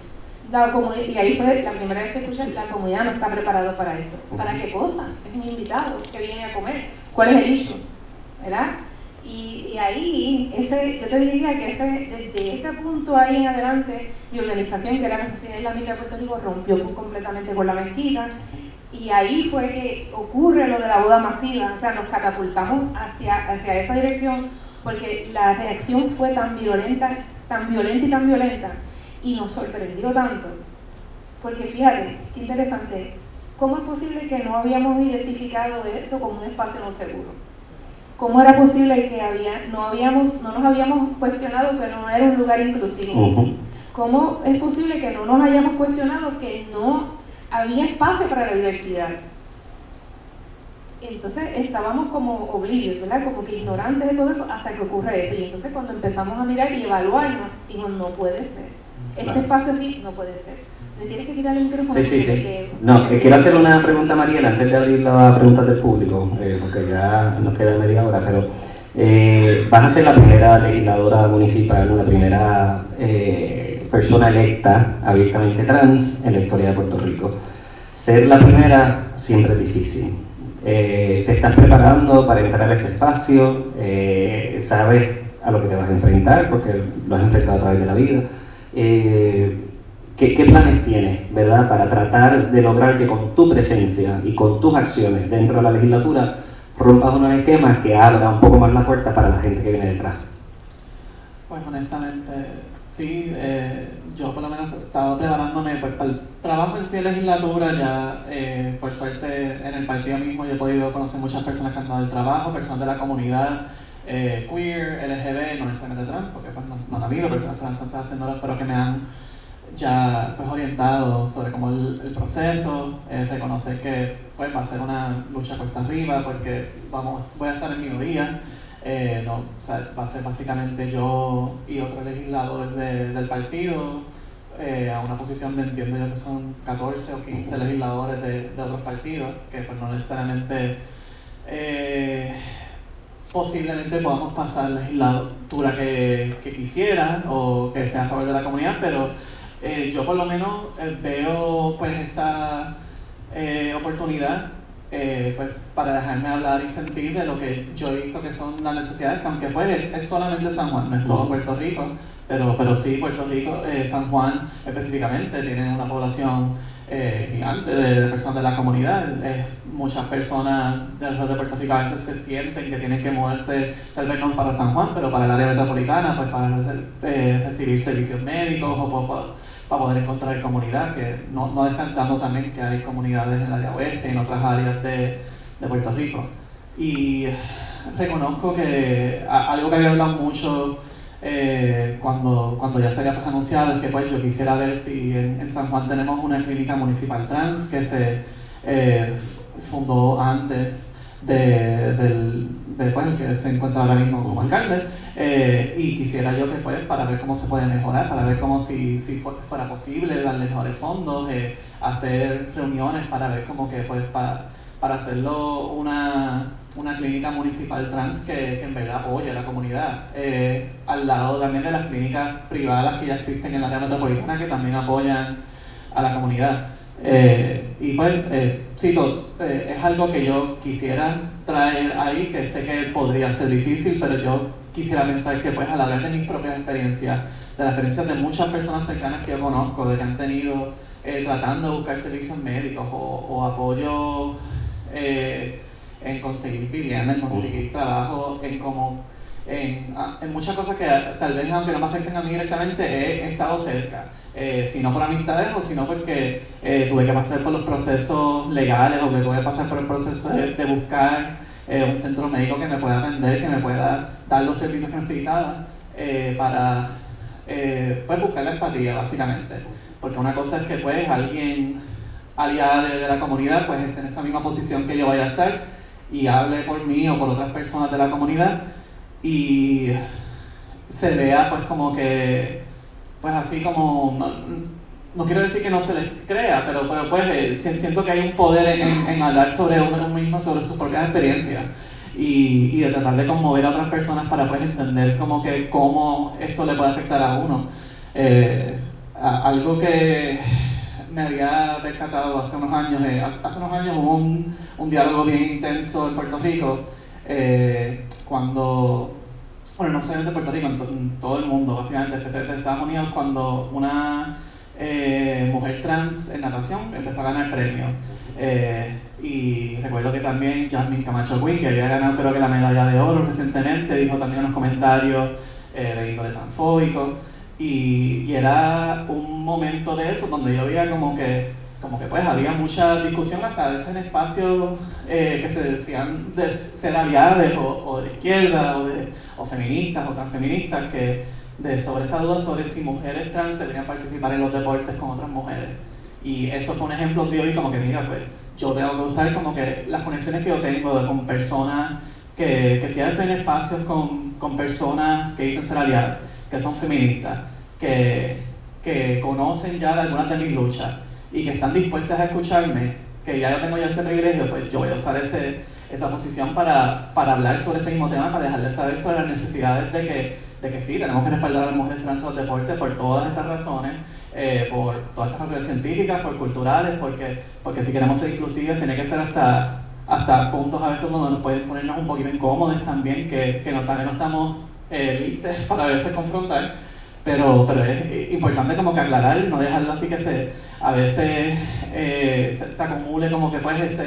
Y ahí fue la primera vez que escuché, la comunidad no está preparada para esto. ¿Para qué cosa? Es un invitado que viene a comer. ¿Cuál es el issue? ¿Verdad? Y ahí, yo te diría que desde ese punto ahí en adelante, mi organización, que era la Sociedad Islámica de Puerto Rico, rompió completamente con la mezquita. Y ahí fue que ocurre lo de la boda masiva, o sea, nos catapultamos hacia esa dirección, porque la reacción fue tan violenta y nos sorprendió tanto, porque fíjate, qué interesante, ¿cómo es posible que no habíamos identificado eso como un espacio no seguro? ¿Cómo era posible que no nos habíamos cuestionado que no era un lugar inclusivo? ¿Cómo es posible que no nos hayamos cuestionado que no había espacio para la diversidad? Entonces estábamos como oblivios, ¿verdad? Como que ignorantes de todo eso hasta que ocurre eso. Y entonces cuando empezamos a mirar y evaluarnos, dijimos, no puede ser. Este espacio así no puede ser. ¿Me tienes que quitar el micrófono? Sí. No, quiero hacer una pregunta a Mariela antes de abrir la pregunta del público, porque ya nos queda media hora, pero vas a ser la primera legisladora municipal, la primera persona electa abiertamente trans en la historia de Puerto Rico. Ser la primera siempre es difícil. Te estás preparando para entrar a ese espacio, sabes a lo que te vas a enfrentar porque lo has enfrentado a través de la vida. ¿Qué planes tienes, verdad, para tratar de lograr que con tu presencia y con tus acciones dentro de la legislatura rompas unos esquemas que abran un poco más la puerta para la gente que viene detrás? Pues honestamente, sí, yo por lo menos he estado preparándome pues, para el trabajo en sí de legislatura. Ya por suerte en el partido mismo yo he podido conocer muchas personas que han dado el trabajo, personas de la comunidad queer, LGBT, no necesariamente trans, porque pues, no han habido personas trans antes haciéndolo, pero que me han ya pues, orientado sobre cómo el proceso, reconocer que pues, va a ser una lucha cuesta arriba porque voy a estar en minoría. No, o sea, va a ser básicamente yo y otro legislador del partido a una posición de, entiendo yo que son 14 o 15 legisladores de otros partidos que pues no necesariamente posiblemente podamos pasar la legislatura que quisiera o que sea a favor de la comunidad, pero yo por lo menos veo pues esta oportunidad pues, para dejarme hablar y sentir de lo que yo he visto que son las necesidades, que aunque pues es solamente San Juan, no es todo Puerto Rico, pero sí Puerto Rico, San Juan específicamente tiene una población gigante de personas de la comunidad. Muchas personas del resto de Puerto Rico a veces se sienten que tienen que moverse tal vez no para San Juan, pero para el área metropolitana, pues para recibir servicios médicos o para poder encontrar comunidad, que no descartando también que hay comunidades en el área oeste y en otras áreas de Puerto Rico. Y reconozco que algo que había hablado mucho cuando ya se había anunciado es que pues yo quisiera ver si en San Juan tenemos una clínica municipal trans que se fundó antes de pues, el que se encuentra ahora mismo como alcalde, y quisiera yo que pues para ver cómo se puede mejorar, para ver cómo si fuera posible darle mejores fondos, hacer reuniones para ver cómo que pues para hacerlo una clínica municipal trans que en verdad apoye a la comunidad, al lado también de las clínicas privadas que ya existen en la área metropolitana que también apoyan a la comunidad. Y pues, sí, es algo que yo quisiera traer ahí, que sé que podría ser difícil, pero yo quisiera pensar que pues a la vez de mis propias experiencias, de las experiencias de muchas personas cercanas que yo conozco, de que han tenido tratando de buscar servicios médicos o apoyo en conseguir vivienda, en conseguir trabajo, en muchas cosas que tal vez aunque no me afecten a mí directamente he estado cerca, si no por amistades o sino porque tuve que pasar por los procesos legales o que tuve que pasar por el proceso de buscar un centro médico que me pueda atender, que me pueda dar los servicios que necesitaba para pues buscar la empatía básicamente, porque una cosa es que pues alguien aliada de la comunidad pues esté en esa misma posición que yo vaya a estar y hable por mí o por otras personas de la comunidad, y se vea pues como que, pues así como, no quiero decir que no se les crea, pero pues siento que hay un poder en hablar sobre uno mismo, sobre sus propias experiencias y de tratar de conmover a otras personas para pues entender como que cómo esto le puede afectar a uno. Algo que me había percatado hace unos años hubo un diálogo bien intenso en Puerto Rico cuando, bueno, no solamente en Puerto Rico, en todo el mundo básicamente, especialmente en Estados Unidos, cuando una mujer trans en natación empezó a ganar premios. Y recuerdo que también Jasmine Camacho Quinn, que había ganado creo que la medalla de oro recientemente, dijo también unos comentarios de índole transfóbico. Y era un momento de eso donde yo veía como que pues había mucha discusión hasta a veces en espacios que se decían de ser aliados o de izquierda o feministas o transfeministas sobre esta duda sobre si mujeres trans deberían participar en los deportes con otras mujeres. Y eso fue un ejemplo que yo vi como que mira, pues yo tengo que usar como que las conexiones que yo tengo con personas que si ya estoy en espacios con personas que dicen ser aliadas, que son feministas, que conocen ya de algunas de mis luchas y que están dispuestas a escucharme, que ya yo tengo ya ese privilegio, pues yo voy a usar esa posición para hablar sobre este mismo tema, para dejarles saber sobre las necesidades de que sí, tenemos que respaldar a las mujeres trans en los deportes por todas estas razones, por todas estas razones científicas, por culturales, porque si queremos ser inclusivos tiene que ser hasta puntos a veces donde nos pueden ponernos un poquito incómodos también, que también no estamos listos para a veces confrontar. Pero es importante como que aclarar, no dejarlo así que a veces se acumule como que pues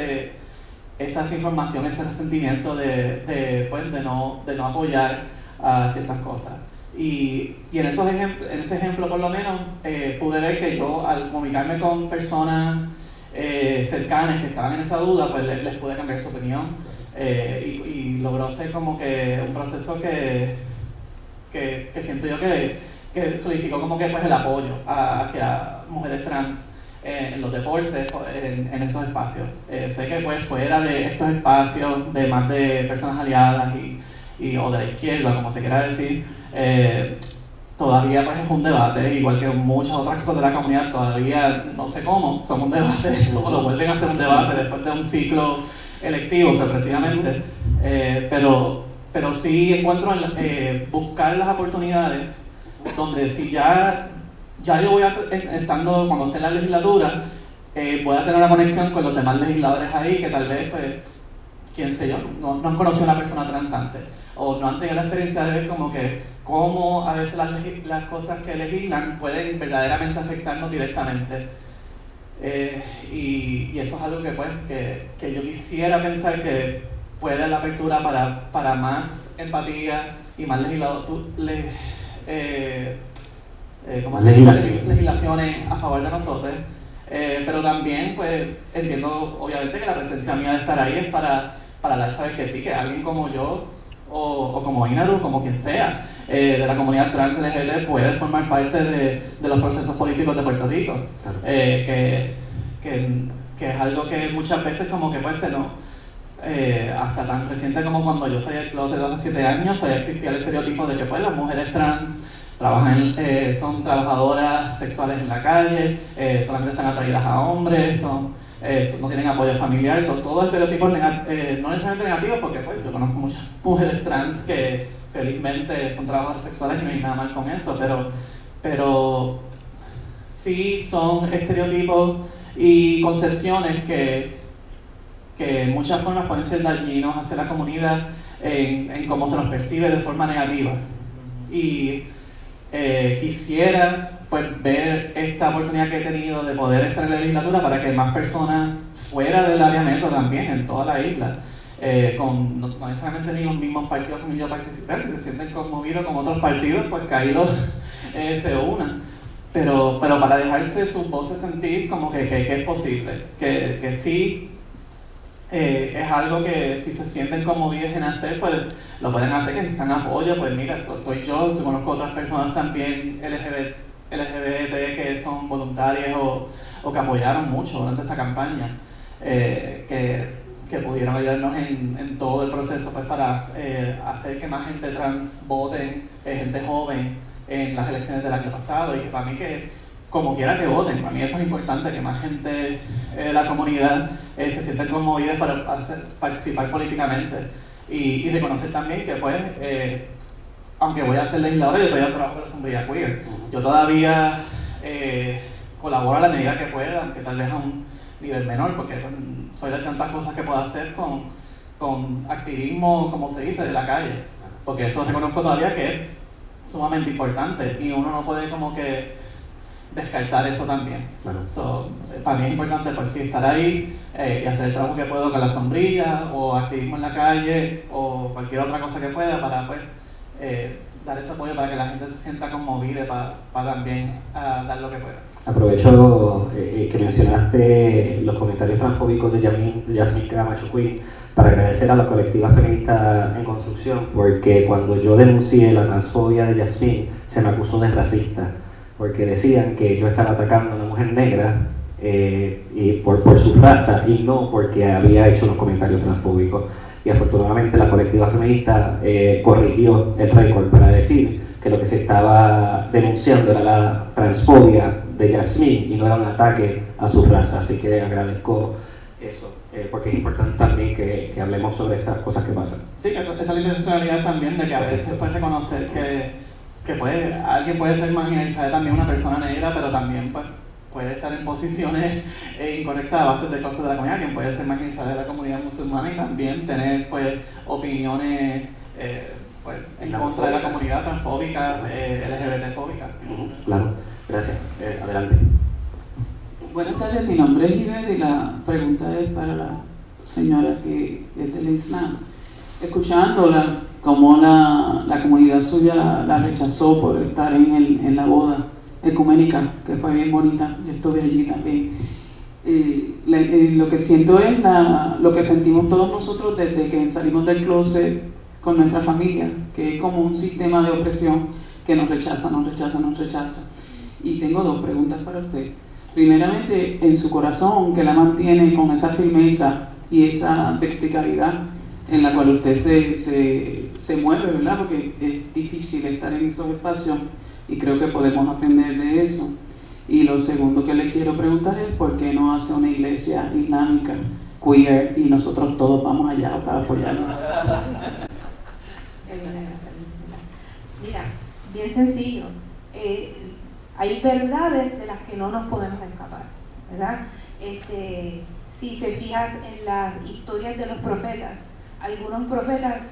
esa desinformación, ese resentimiento de no apoyar a ciertas cosas. Y en ese ejemplo por lo menos pude ver que yo al comunicarme con personas cercanas que estaban en esa duda, pues les pude cambiar su opinión y logró ser como que un proceso que siento yo que solidificó como que pues el apoyo hacia mujeres trans en los deportes, en esos espacios. Sé que pues fuera de estos espacios de más de personas aliadas o de la izquierda, como se quiera decir, todavía pues es un debate, igual que muchas otras cosas de la comunidad, todavía no sé cómo, son un debate, como lo vuelven a hacer un debate después de un ciclo electivo, sorpresivamente, pero sí encuentro buscar las oportunidades donde si ya yo voy estando, cuando esté en la legislatura, voy a tener una conexión con los demás legisladores ahí que tal vez, pues, quién sé yo, no han conocido a una persona trans antes, o no han tenido la experiencia de ver como que cómo a veces las cosas que legislan pueden verdaderamente afectarnos directamente. Y eso es algo que, pues, que yo quisiera pensar que puede dar la apertura para más empatía y más legislaciones a favor de nosotros, pero también pues entiendo obviamente que la presencia mía de estar ahí es para dar saber que sí, que alguien como yo o como Inaru, como quien sea de la comunidad trans LGBT puede formar parte de los procesos políticos de Puerto Rico, que es algo que muchas veces como que pues se nos hasta tan reciente como cuando yo salí del closet hace 7 años, todavía existía el estereotipo de que pues las mujeres trans son trabajadoras sexuales en la calle, solamente están atraídas a hombres, no tienen apoyo familiar, todos estereotipos no necesariamente negativos, porque pues yo conozco muchas mujeres trans que felizmente son trabajadoras sexuales y no hay nada mal con eso, pero sí son estereotipos y concepciones que en muchas formas pueden ser dañinos hacia la comunidad en cómo se nos percibe de forma negativa. Y quisiera pues ver esta oportunidad que he tenido de poder estar en la legislatura para que más personas fuera del área metro también, en toda la isla, no necesariamente ni los mismos partidos que yo participé, si se sienten conmovidos con otros partidos, pues que ahí se unan. Pero para dejarse sus voces sentir como que es posible, que sí es algo que si se sienten conmovidos en hacer, pues lo pueden hacer, que si necesitan apoyo, pues mira, estoy yo, conozco otras personas también LGBT que son voluntarias o que apoyaron mucho durante esta campaña, que que pudieron ayudarnos en todo el proceso pues, para hacer que más gente trans voten, gente joven en las elecciones del año pasado, y que para mí que como quiera que voten, para mí eso es importante, que más gente de la comunidad se sienta conmovida para participar políticamente y reconocer también que pues aunque voy a ser legislador, yo todavía trabajo con la sombría queer, yo todavía colaboro a la medida que pueda, aunque tal vez a un nivel menor, porque pues, soy de tantas cosas que puedo hacer con activismo, como se dice, de la calle, porque eso reconozco todavía que es sumamente importante y uno no puede como que descartar eso también. Bueno. Para mí es importante pues sí estar ahí y hacer el trabajo que puedo con la sombrilla o activismo en la calle o cualquier otra cosa que pueda para pues dar ese apoyo para que la gente se sienta conmovida para también dar lo que pueda. Aprovecho que mencionaste los comentarios transfóbicos de Yasmín Camacho Quinn para agradecer a la colectiva feminista en construcción, porque cuando yo denuncié la transfobia de Yasmín se me acusó de racista, porque decían que yo estaba atacando a una mujer negra y por su raza y no porque había hecho unos comentarios transfóbicos. Y afortunadamente la colectiva feminista corrigió el récord para decir que lo que se estaba denunciando era la transfobia de Yasmín y no era un ataque a su raza, así que agradezco eso, porque es importante también que hablemos sobre estas cosas que pasan. Sí, que esa es la intencionalidad también de que a veces puedes reconocer que alguien puede ser marginalizada también una persona negra, pero también pues, puede estar en posiciones incorrectas a base de cosas de la comunidad, quien puede ser marginalizada de la comunidad musulmana y también tener pues, opiniones pues, en contra de la comunidad transfóbica, LGBT-fóbica. Claro, gracias. Adelante. Buenas tardes, mi nombre es Iber y la pregunta es para la señora que es del Islam. Escuchándola, cómo la comunidad suya la rechazó por estar en la boda ecuménica, que fue bien bonita, yo estuve allí también. Lo que siento es lo que sentimos todos nosotros desde que salimos del closet con nuestra familia, que es como un sistema de opresión que nos rechaza. Y tengo dos preguntas para usted. Primeramente, en su corazón, que la mantiene con esa firmeza y esa verticalidad en la cual usted se mueve, ¿verdad? Porque es difícil estar en esos espacios y creo que podemos aprender de eso. Y lo segundo que le quiero preguntar es ¿por qué no hace una iglesia islámica, queer, y nosotros todos vamos allá para apoyarlo? Mira, bien sencillo. Hay verdades de las que no nos podemos escapar, ¿verdad? Si te fijas en las historias de los profetas, algunos profetas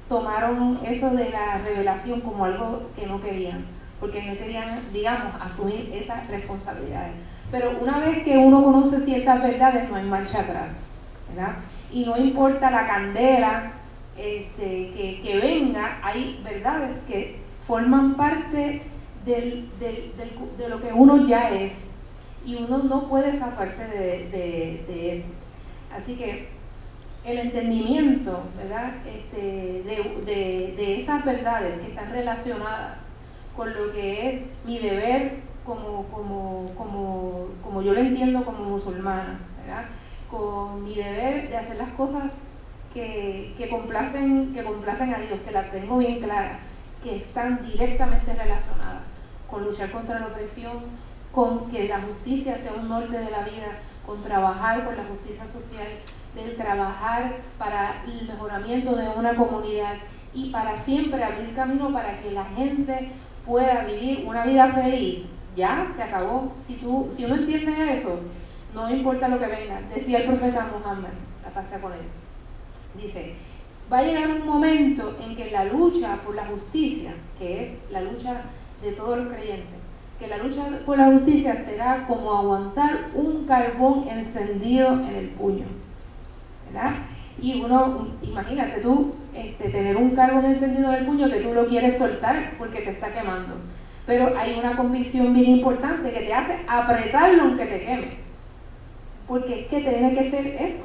tomaron eso de la revelación como algo que no querían, porque no querían, digamos, asumir esas responsabilidades. Pero una vez que uno conoce ciertas verdades, no hay marcha atrás, ¿verdad? Y no importa la candela que venga, hay verdades que forman parte de lo que uno ya es, y uno no puede zafarse de eso. Así que el entendimiento, ¿verdad? De esas verdades que están relacionadas con lo que es mi deber como yo lo entiendo como musulmana, ¿verdad? Con mi deber de hacer las cosas que complacen a Dios, que las tengo bien claras, que están directamente relacionadas con luchar contra la opresión, con que la justicia sea un norte de la vida, con trabajar por la justicia social, de trabajar para el mejoramiento de una comunidad y para siempre abrir camino para que la gente pueda vivir una vida feliz. Ya se acabó. Si uno entiende eso, no importa lo que venga. Decía el profeta Muhammad, la paz sea con él, dice: va a llegar un momento en que la lucha por la justicia, que es la lucha de todos los creyentes, que la lucha por la justicia será como aguantar un carbón encendido en el puño, ¿verdad? Y uno, imagínate tú, tener un carbón encendido en el puño que tú lo quieres soltar porque te está quemando, pero hay una convicción bien importante que te hace apretarlo aunque te queme, porque es que tiene que ser eso.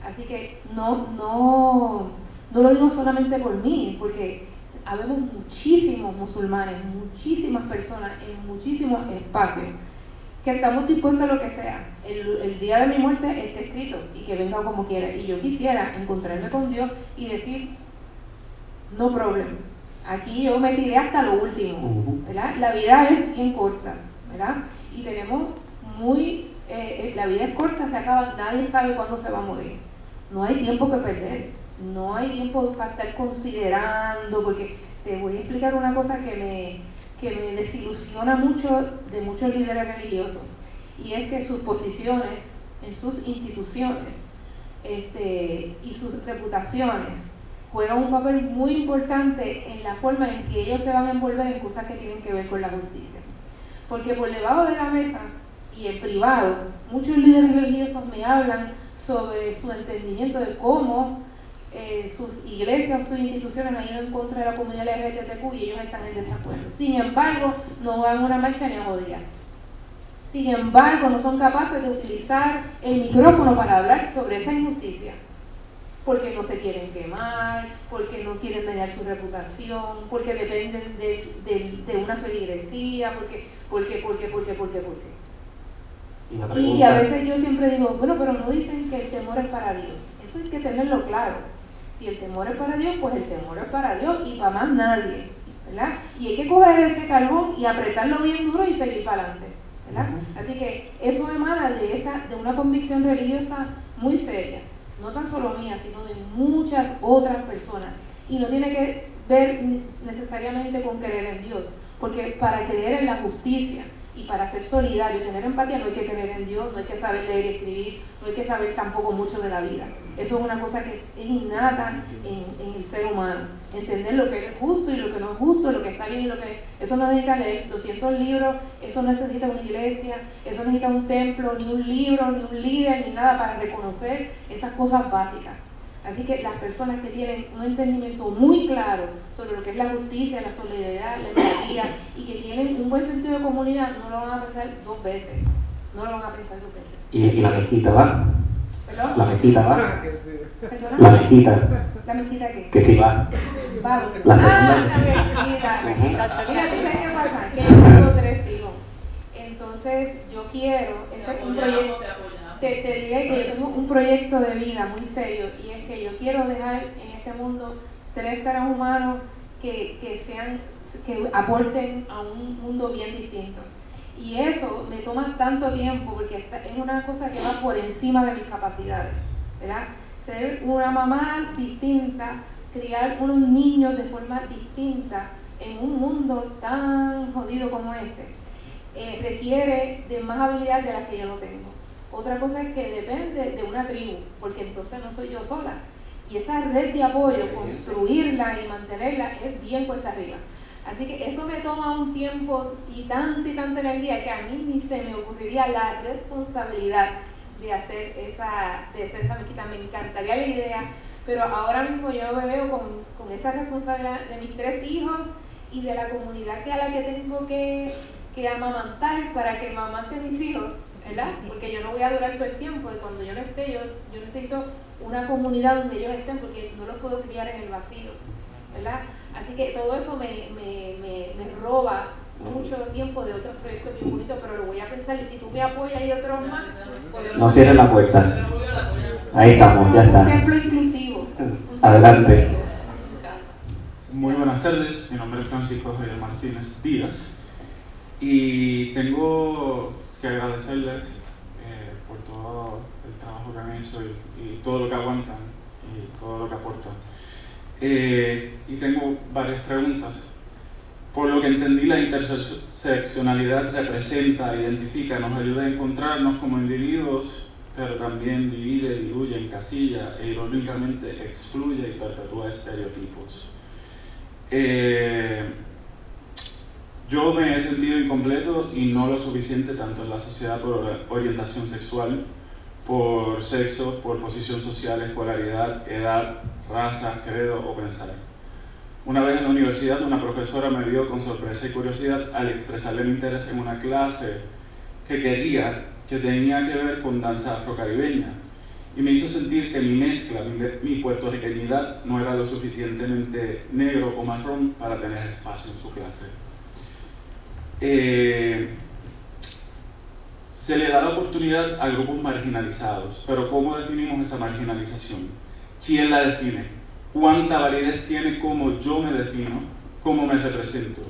Así que no lo digo solamente por mí, porque habemos muchísimos musulmanes, muchísimas personas en muchísimos espacios que estamos dispuestos a lo que sea. El día de mi muerte está escrito y que venga como quiera. Y yo quisiera encontrarme con Dios y decir, no problem. Aquí yo me tiré hasta lo último, ¿verdad? La vida es bien corta, ¿verdad? Y tenemos la vida es corta, se acaba, nadie sabe cuándo se va a morir. No hay tiempo que perder, no hay tiempo para estar considerando, porque te voy a explicar una cosa que me desilusiona mucho de muchos líderes religiosos, y es que sus posiciones en sus instituciones y sus reputaciones juegan un papel muy importante en la forma en que ellos se van a envolver en cosas que tienen que ver con la justicia. Porque por debajo de la mesa y en privado, muchos líderes religiosos me hablan sobre su entendimiento de cómo sus iglesias o sus instituciones han ido en contra de la comunidad LGBTQ y ellos están en desacuerdo. Sin embargo, no van a una marcha ni a odiar. Sin embargo, no son capaces de utilizar el micrófono para hablar sobre esa injusticia. Porque no se quieren quemar, porque no quieren dañar su reputación, porque dependen de una feligresía, porque. Y a veces yo siempre digo, bueno, pero no dicen que el temor es para Dios. Eso hay que tenerlo claro. Si el temor es para Dios, pues el temor es para Dios y para más nadie, ¿verdad? Y hay que coger ese carbón y apretarlo bien duro y seguir para adelante, ¿verdad? Así que eso emana de una convicción religiosa muy seria. No tan solo mía, sino de muchas otras personas. Y no tiene que ver necesariamente con creer en Dios, porque para creer en la justicia y para ser solidario y tener empatía no hay que creer en Dios, no hay que saber leer y escribir, no hay que saber tampoco mucho de la vida. Eso es una cosa que es innata en el ser humano. Entender lo que es justo y lo que no es justo, lo que está bien y lo que... Eso no necesita leer 200 libros, eso no necesita una iglesia, eso no necesita un templo, ni un libro, ni un líder, ni nada para reconocer esas cosas básicas. Así que las personas que tienen un entendimiento muy claro sobre lo que es la justicia, la solidaridad, la empatía y que tienen un buen sentido de comunidad, no lo van a pensar dos veces. No lo van a pensar dos veces. ¿Y la mezquita va? ¿Perdón? ¿La mezquita va? ¿Perdona? ¿La mezquita? ¿La mezquita qué? Que sí va. Va. La segunda. La mezquita. Mira, ¿tú sabes qué pasa? Que yo tengo 3 hijos. Entonces, yo quiero, ese es un proyecto. Te diré que yo tengo un proyecto de vida muy serio y es que yo quiero dejar en este mundo 3 seres humanos que aporten a un mundo bien distinto. Y eso me toma tanto tiempo porque es una cosa que va por encima de mis capacidades, ¿verdad? Ser una mamá distinta, criar unos niños de forma distinta en un mundo tan jodido como requiere de más habilidad de las que yo no tengo. Otra cosa es que depende de una tribu, porque entonces no soy yo sola. Y esa red de apoyo, construirla y mantenerla es bien cuesta arriba. Así que eso me toma un tiempo y tanta energía que a mí ni se me ocurriría la responsabilidad de hacer esa mezquita. Me encantaría la idea, pero ahora mismo yo me veo con esa responsabilidad de mis 3 hijos y de la comunidad a la que tengo que amamantar para que amamante a mis hijos, ¿verdad? Porque yo no voy a durar todo el tiempo y cuando yo no esté, yo necesito una comunidad donde ellos estén porque no los puedo criar en el vacío, ¿verdad? Así que todo eso me roba mucho tiempo de otros proyectos bien bonitos, pero lo voy a pensar y si tú me apoyas y otros más, No cierres la puerta. Ahí estamos, ya está. Un templo inclusivo. Adelante. Muy buenas tardes, mi nombre es Francisco Javier Martínez Díaz y tengo que agradecerles por todo el trabajo que han hecho y todo lo que aguantan y todo lo que aportan. Y tengo varias preguntas. Por lo que entendí, la interseccionalidad representa, identifica, nos ayuda a encontrarnos como individuos, pero también divide, diluye, encasilla e irónicamente excluye y perpetúa estereotipos. Yo me he sentido incompleto y no lo suficiente tanto en la sociedad por orientación sexual, por sexo, por posición social, escolaridad, edad, raza, credo o pensar. Una vez en la universidad, una profesora me vio con sorpresa y curiosidad al expresarle el interés en una clase que tenía que ver con danza afrocaribeña y me hizo sentir que mi mezcla, mi puertorriqueñidad no era lo suficientemente negro o marrón para tener espacio en su clase. Se le da la oportunidad a grupos marginalizados, pero ¿cómo definimos esa marginalización? ¿Quién la define? ¿Cuánta validez tiene cómo yo me defino, cómo me represento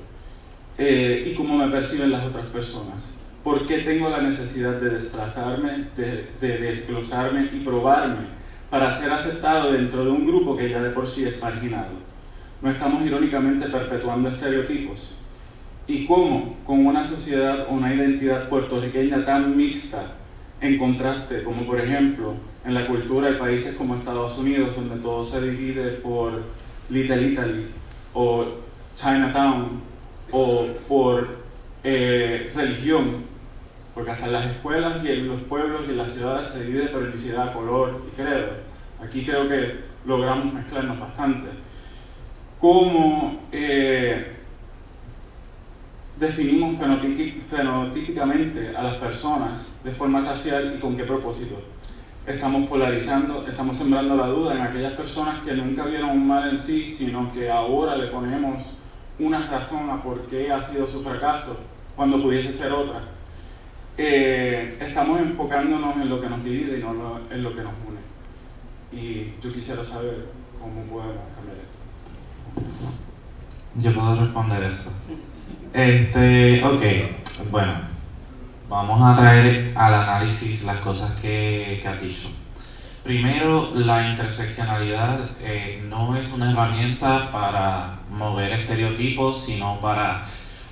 y cómo me perciben las otras personas? ¿Por qué tengo la necesidad de desplazarme, de desglosarme y probarme para ser aceptado dentro de un grupo que ya de por sí es marginado? No estamos irónicamente perpetuando estereotipos. ¿Y cómo, con una sociedad o una identidad puertorriqueña tan mixta, en contraste, como por ejemplo en la cultura de países como Estados Unidos, donde todo se divide por Little Italy o Chinatown o por religión, porque hasta en las escuelas y en los pueblos y en las ciudades se divide por etnicidad, color y credo? Aquí creo que logramos mezclarnos bastante. ¿Cómo definimos fenotípicamente a las personas de forma racial y con qué propósito? Estamos polarizando, estamos sembrando la duda en aquellas personas que nunca vieron un mal en sí, sino que ahora le ponemos una razón a por qué ha sido su fracaso, cuando pudiese ser otra. Estamos enfocándonos en lo que nos divide y no en lo que nos une. Y yo quisiera saber cómo podemos cambiar esto. Yo puedo responder eso. Ok, bueno, vamos a traer al análisis las cosas que has dicho. Primero, la interseccionalidad no es una herramienta para mover estereotipos, sino para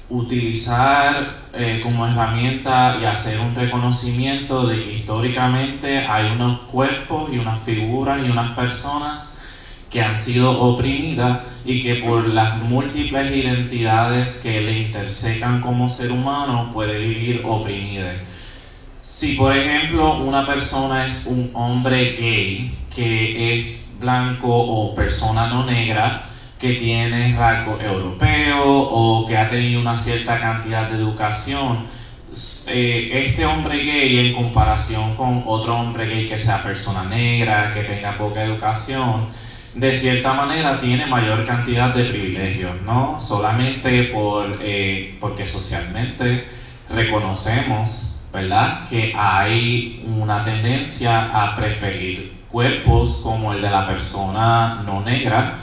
utilizar como herramienta y hacer un reconocimiento de que históricamente hay unos cuerpos y unas figuras y unas personas que han sido oprimidas y que por las múltiples identidades que le intersecan como ser humano puede vivir oprimida. Si por ejemplo una persona es un hombre gay que es blanco o persona no negra que tiene rasgo europeo o que ha tenido una cierta cantidad de educación, este hombre gay en comparación con otro hombre gay que sea persona negra, que tenga poca educación, de cierta manera tiene mayor cantidad de privilegios, ¿no? Solamente porque socialmente reconocemos, ¿verdad?, que hay una tendencia a preferir cuerpos como el de la persona no negra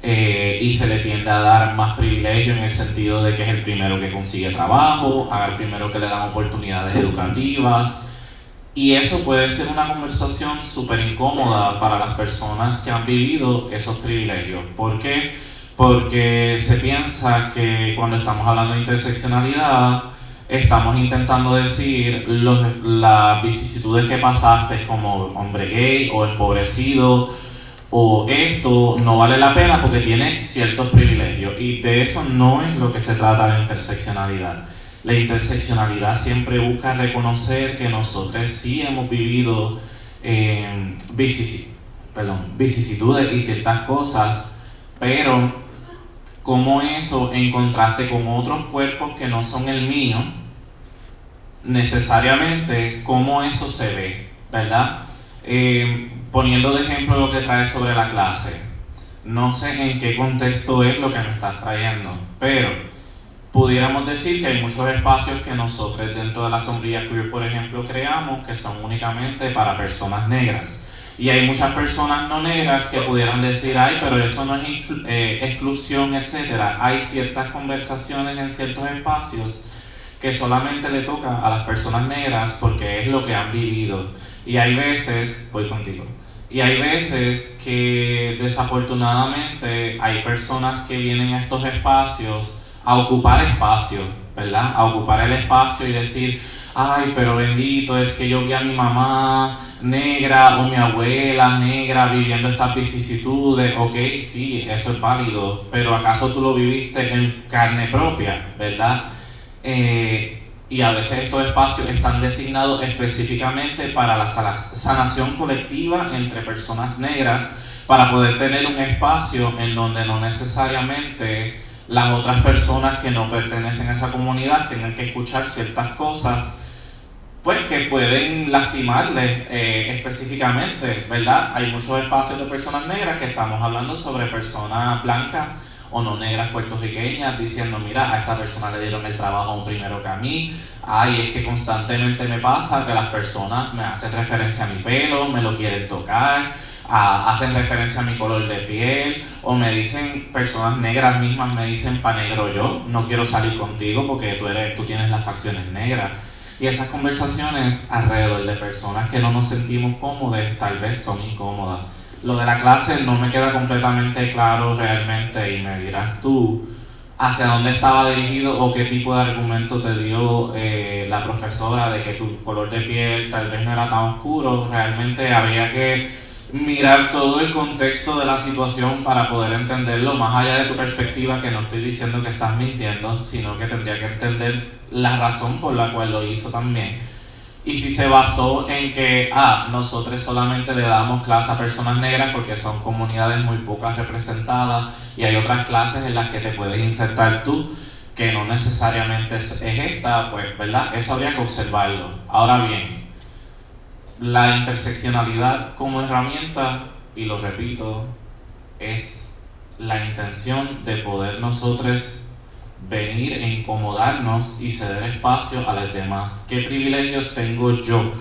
y se le tiende a dar más privilegio en el sentido de que es el primero que consigue trabajo, el primero que le dan oportunidades educativas. Y eso puede ser una conversación súper incómoda para las personas que han vivido esos privilegios. ¿Por qué? Porque se piensa que cuando estamos hablando de interseccionalidad, estamos intentando decir las vicisitudes que pasaste como hombre gay o empobrecido, o esto no vale la pena porque tiene ciertos privilegios. Y de eso no es lo que se trata la interseccionalidad. La interseccionalidad siempre busca reconocer que nosotros sí hemos vivido vicisitudes y ciertas cosas, pero como eso en contraste con otros cuerpos que no son el mío, necesariamente cómo eso se ve, ¿verdad? Poniendo de ejemplo lo que traes sobre la clase, no sé en qué contexto es lo que me estás trayendo, pero pudiéramos decir que hay muchos espacios que nosotros dentro de la sombrilla queer, por ejemplo, creamos que son únicamente para personas negras. Y hay muchas personas no negras que pudieran decir, ay, pero eso no es exclusión, etc. Hay ciertas conversaciones en ciertos espacios que solamente le toca a las personas negras porque es lo que han vivido. Y hay veces, voy contigo, y hay veces que desafortunadamente hay personas que vienen a estos espacios a ocupar espacio, ¿verdad? A ocupar el espacio y decir, ay, pero bendito, es que yo vi a mi mamá negra o mi abuela negra viviendo estas vicisitudes. Ok, sí, eso es válido, pero ¿acaso tú lo viviste en carne propia, verdad? Y a veces estos espacios están designados específicamente para la sanación colectiva entre personas negras, para poder tener un espacio en donde no necesariamente las otras personas que no pertenecen a esa comunidad tengan que escuchar ciertas cosas pues que pueden lastimarles específicamente, ¿verdad? Hay muchos espacios de personas negras que estamos hablando sobre personas blancas o no negras puertorriqueñas diciendo, mira, a esta persona le dieron el trabajo primero que a mí, ay, es que constantemente me pasa que las personas me hacen referencia a mi pelo, me lo quieren tocar, hacen referencia a mi color de piel, o me dicen, personas negras mismas me dicen, pa' negro yo, no quiero salir contigo porque tú tienes las facciones negras. Y esas conversaciones alrededor de personas que no nos sentimos cómodos, tal vez son incómodas. Lo de la clase no me queda completamente claro realmente, y me dirás tú hacia dónde estaba dirigido o qué tipo de argumento te dio la profesora de que tu color de piel tal vez no era tan oscuro. Realmente habría que mirar todo el contexto de la situación para poder entenderlo, más allá de tu perspectiva, que no estoy diciendo que estás mintiendo, sino que tendría que entender la razón por la cual lo hizo también. Y si se basó en que nosotros solamente le damos clase a personas negras porque son comunidades muy pocas representadas y hay otras clases en las que te puedes insertar tú, que no necesariamente es esta, pues, ¿verdad? Eso habría que observarlo. Ahora bien, la interseccionalidad como herramienta, y lo repito, es la intención de poder nosotros venir a incomodarnos y ceder espacio a los demás. ¿Qué privilegios tengo yo?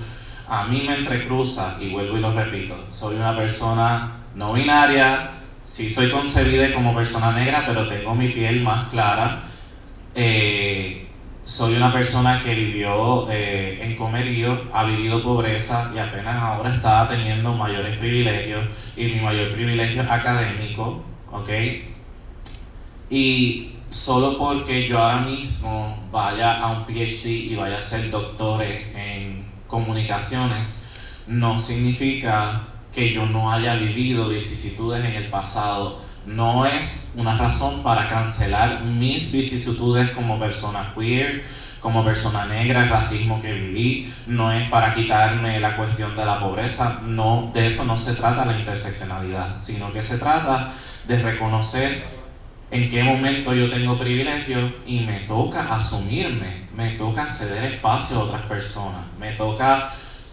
A mí me entrecruza, y vuelvo y lo repito, soy una persona no binaria, sí soy concebida como persona negra, pero tengo mi piel más clara. Soy una persona que vivió en comerío, ha vivido pobreza y apenas ahora está teniendo mayores privilegios, y mi mayor privilegio es académico, ¿ok? Y solo porque yo ahora mismo vaya a un PhD y vaya a ser doctor en comunicaciones, no significa que yo no haya vivido vicisitudes en el pasado. No es una razón para cancelar mis vicisitudes como persona queer, como persona negra, el racismo que viví. No es para quitarme la cuestión de la pobreza. No, de eso no se trata la interseccionalidad, sino que se trata de reconocer en qué momento yo tengo privilegio y me toca asumirme, me toca ceder espacio a otras personas, me toca,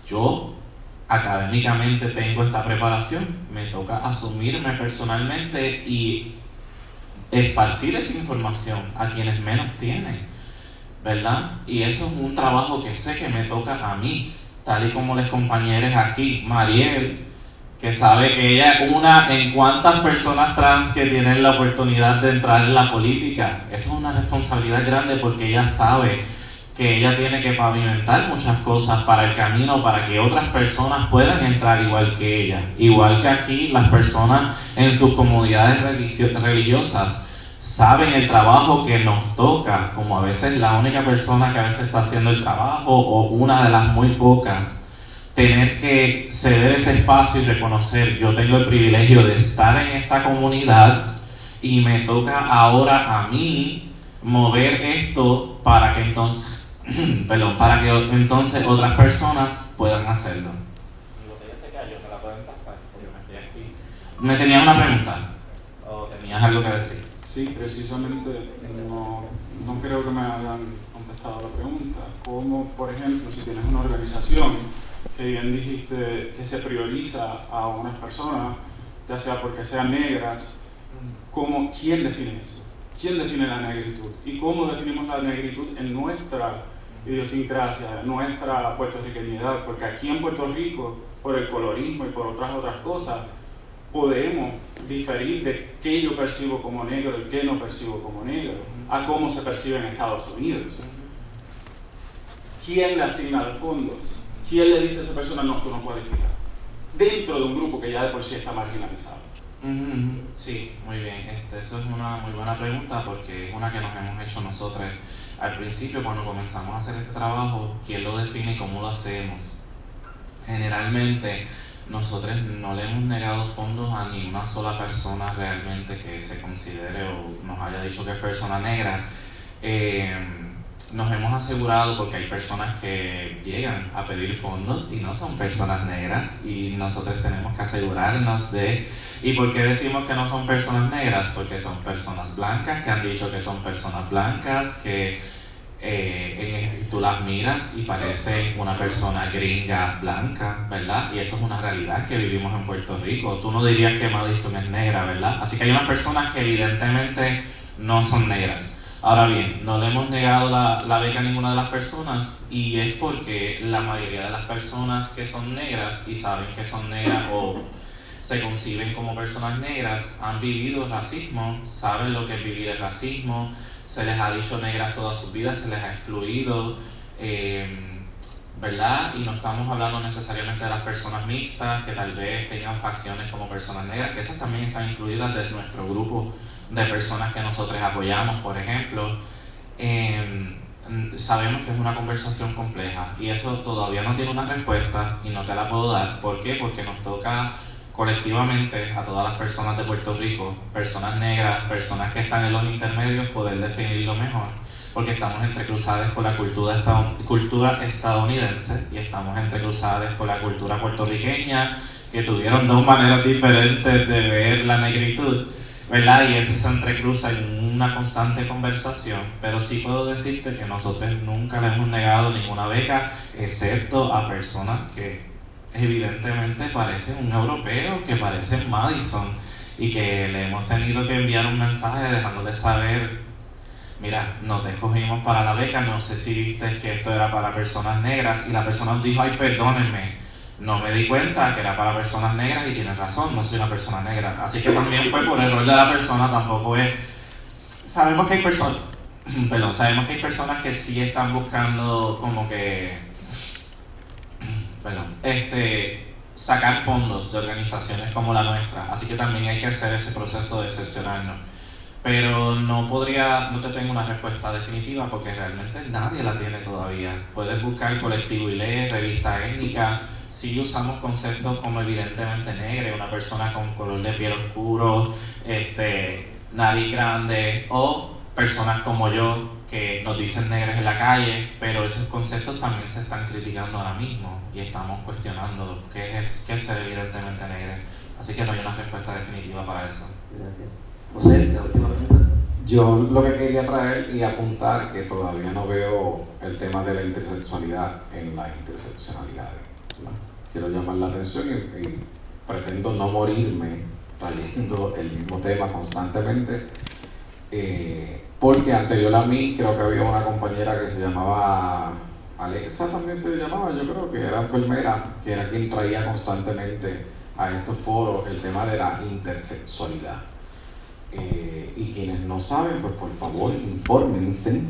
yo académicamente tengo esta preparación, me toca asumirme personalmente y esparcir esa información a quienes menos tienen, ¿verdad? Y eso es un trabajo que sé que me toca a mí, tal y como los compañeros aquí, Mariel, que sabe que ella es una en cuantas personas trans que tienen la oportunidad de entrar en la política. Eso es una responsabilidad grande porque ella sabe que ella tiene que pavimentar muchas cosas para el camino, para que otras personas puedan entrar igual que ella. Igual que aquí las personas en sus comunidades religiosas saben el trabajo que nos toca, como a veces la única persona que a veces está haciendo el trabajo o una de las muy pocas. Tener que ceder ese espacio y reconocer, yo tengo el privilegio de estar en esta comunidad y me toca ahora a mí mover esto para que entonces, para que entonces otras personas puedan hacerlo. Mi botella se cayó, ¿me la pueden pasar? Porque me estoy aquí. ¿Me tenías una pregunta? ¿O tenías algo que decir? Sí, precisamente no creo que me hayan contestado la pregunta. Como, por ejemplo, si tienes una organización que bien dijiste que se prioriza a unas personas, ya sea porque sean negras, ¿quién define eso? ¿Quién define la negritud? ¿Y cómo definimos la negritud en nuestra idiosincrasia, nuestra puertorriqueñidad? Porque aquí en Puerto Rico, por el colorismo y por otras cosas, podemos diferir de qué yo percibo como negro, de qué no percibo como negro, a cómo se percibe en Estados Unidos. ¿Quién le asigna los fondos? ¿Quién le dice a esa persona, no, tú no cualificas? Dentro de un grupo que ya de por sí está marginalizado. Sí, muy bien. Eso es una muy buena pregunta porque es una que nos hemos hecho nosotros al principio cuando comenzamos a hacer este trabajo. ¿Quién lo define y cómo lo hacemos? Generalmente nosotros no le hemos negado fondos a ni una sola persona realmente que se considere o nos haya dicho que es persona negra. Nos hemos asegurado, porque hay personas que llegan a pedir fondos y no son personas negras, y nosotros tenemos que asegurarnos de... ¿Y por qué decimos que no son personas negras? Porque son personas blancas que han dicho que son personas blancas, que tú las miras y parecen una persona gringa blanca, ¿verdad? Y eso es una realidad que vivimos en Puerto Rico. Tú no dirías que Madison es negra, ¿verdad? Así que hay unas personas que evidentemente no son negras. Ahora bien, no le hemos negado la beca a ninguna de las personas, y es porque la mayoría de las personas que son negras y saben que son negras o se conciben como personas negras han vivido racismo, saben lo que es vivir el racismo, se les ha dicho negras toda su vida, se les ha excluido, ¿verdad? Y no estamos hablando necesariamente de las personas mixtas que tal vez tengan facciones como personas negras, que esas también están incluidas de nuestro grupo de personas que nosotros apoyamos, por ejemplo. Sabemos que es una conversación compleja y eso todavía no tiene una respuesta y no te la puedo dar. ¿Por qué? Porque nos toca colectivamente a todas las personas de Puerto Rico, personas negras, personas que están en los intermedios, poder definirlo mejor, porque estamos entrecruzadas por la cultura estadounidense y estamos entrecruzadas por la cultura puertorriqueña, que tuvieron dos maneras diferentes de ver la negritud, ¿verdad? Y eso se entrecruza en una constante conversación, pero sí puedo decirte que nosotros nunca le hemos negado ninguna beca, excepto a personas que evidentemente parecen un europeo, que parecen Madison, y que le hemos tenido que enviar un mensaje dejándole saber: mira, no te escogimos para la beca, no sé si viste que esto era para personas negras, y la persona nos dijo: ay, perdónenme, no me di cuenta que era para personas negras y tienes razón, no soy una persona negra. Así que también fue por error de la persona, tampoco es... Sabemos que hay personas que sí están buscando como que... sacar fondos de organizaciones como la nuestra, así que también hay que hacer ese proceso de cerciorarnos. Pero no te tengo una respuesta definitiva porque realmente nadie la tiene todavía. Puedes buscar Colectivo ILE, Revista Étnica, sí usamos conceptos como evidentemente negro, una persona con color de piel oscuro, nariz grande, o personas como yo que nos dicen negros en la calle, pero esos conceptos también se están criticando ahora mismo y estamos cuestionando qué es ser evidentemente negro. Así que no hay una respuesta definitiva para eso. Gracias. José, la última pregunta. Yo lo que quería traer y apuntar que todavía no veo el tema de la intersexualidad en las interseccionalidades, ¿no? Quiero llamar la atención y pretendo no morirme trayendo el mismo tema constantemente, porque anterior a mí creo que había una compañera que se llamaba Alexa, también se llamaba, yo creo que era enfermera, que era quien traía constantemente a estos foros el tema de la intersexualidad. Y quienes no saben, pues por favor infórmense,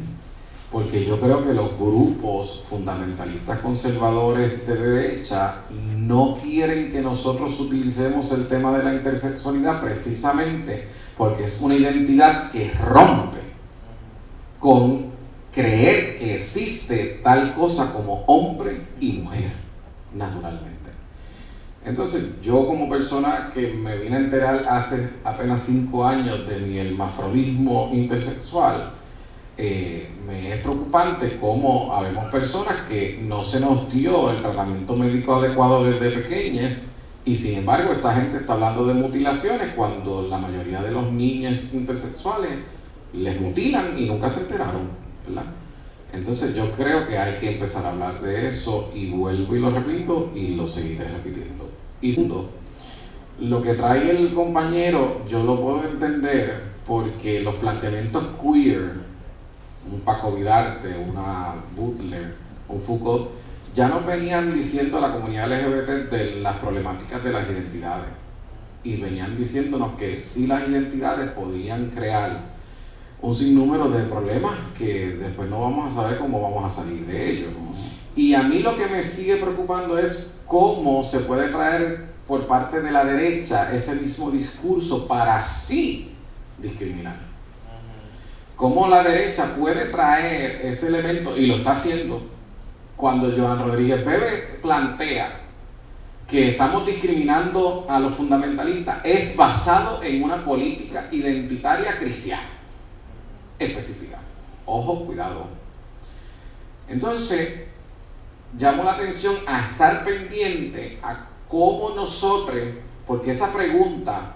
porque yo creo que los grupos fundamentalistas conservadores de derecha no quieren que nosotros utilicemos el tema de la intersexualidad precisamente porque es una identidad que rompe con creer que existe tal cosa como hombre y mujer, naturalmente. Entonces, yo como persona que me vine a enterar hace apenas 5 años de mi hermafrodismo intersexual, me es preocupante cómo habemos personas que no se nos dio el tratamiento médico adecuado desde pequeñas, y sin embargo esta gente está hablando de mutilaciones cuando la mayoría de los niños intersexuales les mutilan y nunca se enteraron, ¿verdad? Entonces yo creo que hay que empezar a hablar de eso, y vuelvo y lo repito y lo seguiré repitiendo. Y segundo, lo que trae el compañero yo lo puedo entender porque los planteamientos queer, un Paco Vidarte, una Butler, un Foucault, ya nos venían diciendo a la comunidad LGBT de las problemáticas de las identidades, y venían diciéndonos que sí, las identidades podían crear un sinnúmero de problemas que después no vamos a saber cómo vamos a salir de ellos. Y a mí lo que me sigue preocupando es cómo se puede traer por parte de la derecha ese mismo discurso para así discriminar. Cómo la derecha puede traer ese elemento, y lo está haciendo, cuando Joan Rodríguez Bebe plantea que estamos discriminando a los fundamentalistas, es basado en una política identitaria cristiana específica. Ojo, cuidado. Entonces, llamo la atención a estar pendiente a cómo nosotros, porque esa pregunta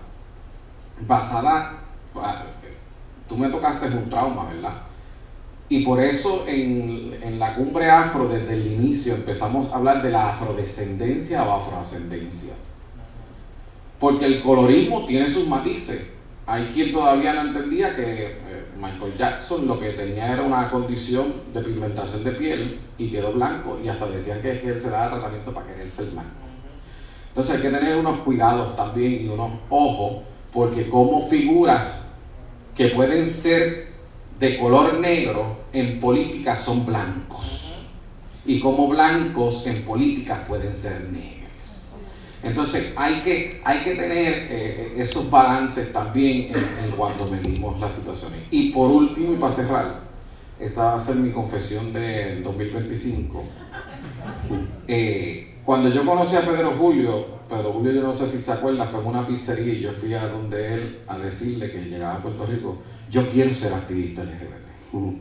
basada, tú me tocaste un trauma, ¿verdad? Y por eso en la cumbre afro, desde el inicio, empezamos a hablar de la afrodescendencia o afroascendencia. Porque el colorismo tiene sus matices. Hay quien todavía no entendía que Michael Jackson lo que tenía era una condición de pigmentación de piel y quedó blanco, y hasta decían que es que él se daba tratamiento para querer ser blanco. Entonces hay que tener unos cuidados también y unos ojos, porque como figuras que pueden ser de color negro en política son blancos, y como blancos en política pueden ser negros. Entonces hay que tener esos balances también en cuanto medimos las situaciones. Y por último, y para cerrar, esta va a ser mi confesión del 2025. Cuando yo conocí a Pedro Julio, yo no sé si se acuerda, fue en una pizzería y yo fui a donde él a decirle que llegaba a Puerto Rico, yo quiero ser activista LGBT.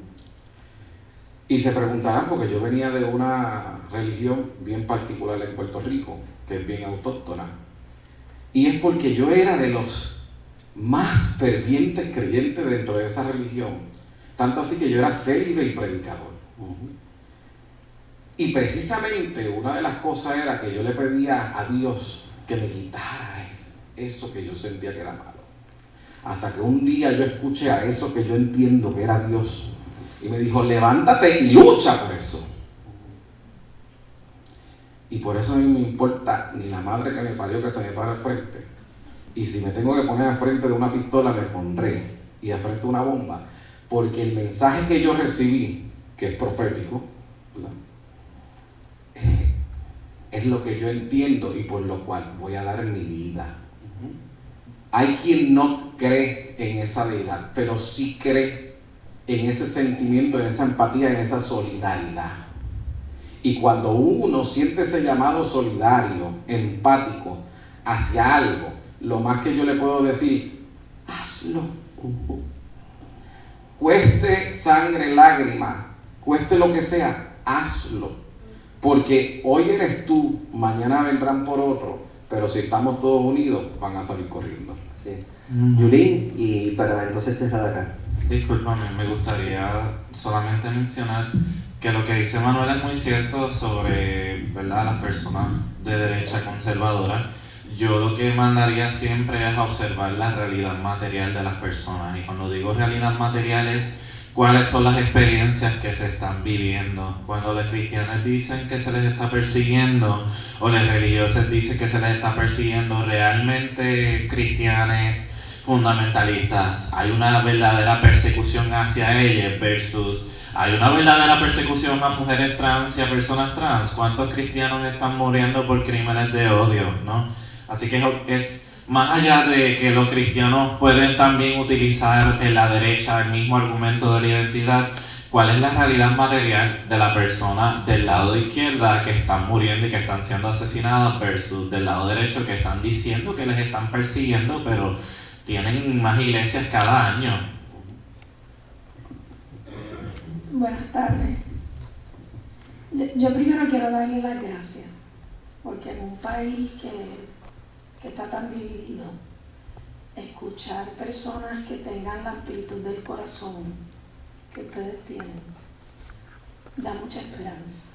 Y se preguntarán, porque yo venía de una religión bien particular en Puerto Rico, que es bien autóctona, y es porque yo era de los más fervientes creyentes dentro de esa religión, tanto así que yo era célibe y predicador. Y precisamente una de las cosas era que yo le pedía a Dios que me quitara eso que yo sentía que era malo, hasta que un día yo escuché a eso que yo entiendo que era Dios, y me dijo, levántate y lucha por eso. Y por eso a mí no me importa ni la madre que me parió que se me para al frente. Y si me tengo que poner al frente de una pistola, me pondré. Y al frente de una bomba. Porque el mensaje que yo recibí, que es profético, ¿verdad?, es lo que yo entiendo y por lo cual voy a dar mi vida. Hay quien no cree en esa deidad, pero sí cree en ese sentimiento, en esa empatía, en esa solidaridad. Y cuando uno siente ese llamado solidario, empático, hacia algo, lo más que yo le puedo decir, hazlo. Cueste sangre, lágrimas, cueste lo que sea, hazlo. Porque hoy eres tú, mañana vendrán por otro, pero si estamos todos unidos, van a salir corriendo. Sí. Yulín, y para entonces cerrar acá. Discúlpame, me gustaría solamente mencionar que lo que dice Manuel es muy cierto sobre, ¿verdad?, las personas de derecha conservadora. Yo lo que mandaría siempre es a observar la realidad material de las personas. Y cuando digo realidad material es cuáles son las experiencias que se están viviendo. Cuando los cristianos dicen que se les está persiguiendo, o los religiosos dicen que se les está persiguiendo, realmente cristianos fundamentalistas, hay una verdadera persecución hacia ellos versus hay una verdadera persecución a mujeres trans y a personas trans. ¿Cuántos cristianos están muriendo por crímenes de odio, no? Así que es más allá de que los cristianos pueden también utilizar en la derecha el mismo argumento de la identidad, ¿cuál es la realidad material de la persona del lado de izquierda que están muriendo y que están siendo asesinadas versus del lado derecho que están diciendo que les están persiguiendo, pero tienen más iglesias cada año? Buenas tardes. Yo primero quiero darle las gracias, porque en un país que está tan dividido, escuchar personas que tengan la amplitud del corazón que ustedes tienen, da mucha esperanza.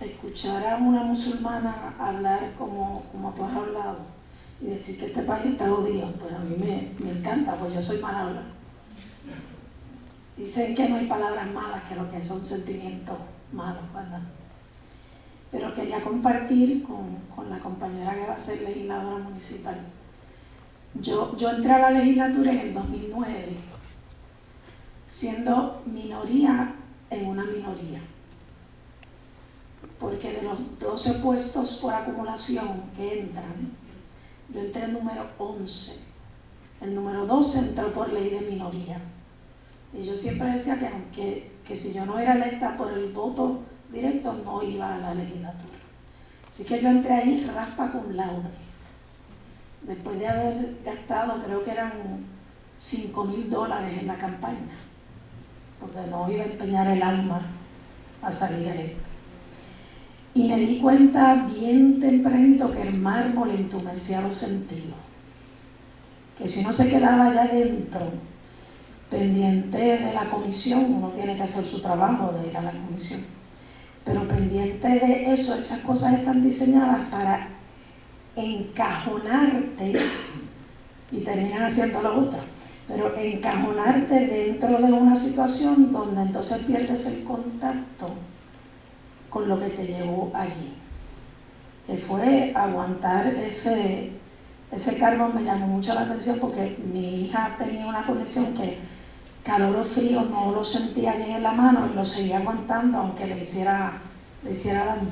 Escuchar a una musulmana hablar como tú has hablado, y decir que este país está jodido, pues a mí me encanta, pues yo soy mal habla. Dicen que no hay palabras malas, que lo que son sentimientos malos, ¿verdad? Pero quería compartir con la compañera que va a ser legisladora municipal. Yo entré a la legislatura en el 2009, siendo minoría en una minoría. Porque de los 12 puestos por acumulación que entran, yo entré en número 11. El número 12 entró por ley de minoría. Y yo siempre decía que si yo no era electa por el voto directo, no iba a la legislatura. Así que yo entré ahí raspa cum laude. Después de haber gastado, creo que eran $5,000 en la campaña, porque no iba a empeñar el alma a salir electa. Y me di cuenta bien tempranito que el mármol entumecía los sentidos. que si uno se quedaba allá adentro, pendiente de la comisión, uno tiene que hacer su trabajo de ir a la comisión, pero pendiente de eso, esas cosas están diseñadas para encajonarte y terminan haciendo lo otro, pero encajonarte dentro de una situación donde entonces pierdes el contacto con lo que te llevó allí, que fue aguantar ese cargo. Me llamó mucho la atención porque mi hija tenía una condición que calor o frío no lo sentía bien en la mano y lo seguía aguantando aunque le hiciera daño.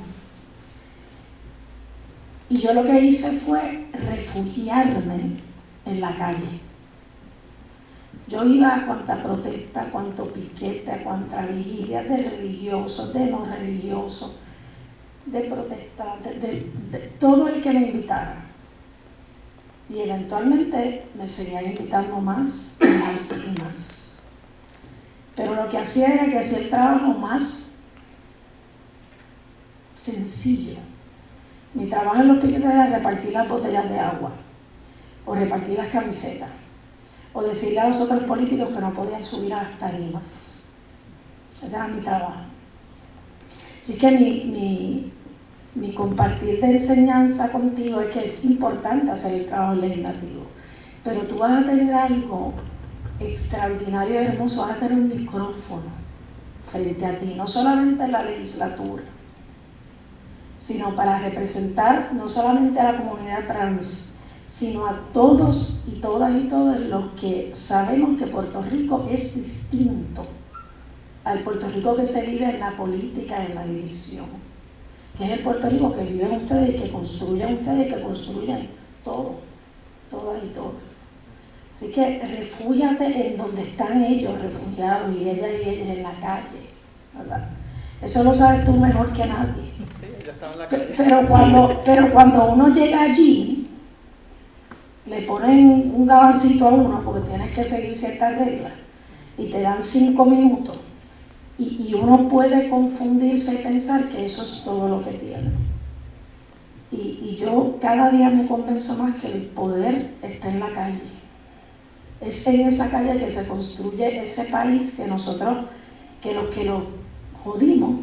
Y yo lo que hice fue refugiarme en la calle. Yo iba a cuanta protesta, a cuanto piquete, a cuanta vigilia de religiosos, de no religiosos, de protestantes, de todo el que me invitara. Y eventualmente me seguían invitando más y más y más. Pero lo que hacía era que hacía el trabajo más sencillo. Mi trabajo en los piquetes era repartir las botellas de agua, o repartir las camisetas, o decirle a los otros políticos que no podían subir a las tarimas. Ese era mi trabajo. Así que mi compartir de enseñanza contigo es que es importante hacer el trabajo legislativo, pero tú vas a tener algo extraordinario y hermoso, vas a tener un micrófono frente a ti, no solamente en la legislatura, sino para representar no solamente a la comunidad trans, sino a todos y todas los que sabemos que Puerto Rico es distinto al Puerto Rico que se vive en la política, en la división, que es el Puerto Rico que viven ustedes y que construyen ustedes y que construyen todo, todas y todos. Así que refúgiate en donde están ellos refugiados y ellas en la calle, ¿verdad? Eso lo sabes tú mejor que nadie. Sí, ya estaba en la calle. Pero cuando uno llega allí, le ponen un gabancito a uno porque tienes que seguir ciertas reglas y te dan 5 minutos y uno puede confundirse y pensar que eso es todo lo que tiene. Y yo cada día me convenzo más que el poder está en la calle. Es en esa calle que se construye ese país que nosotros, que los que lo jodimos,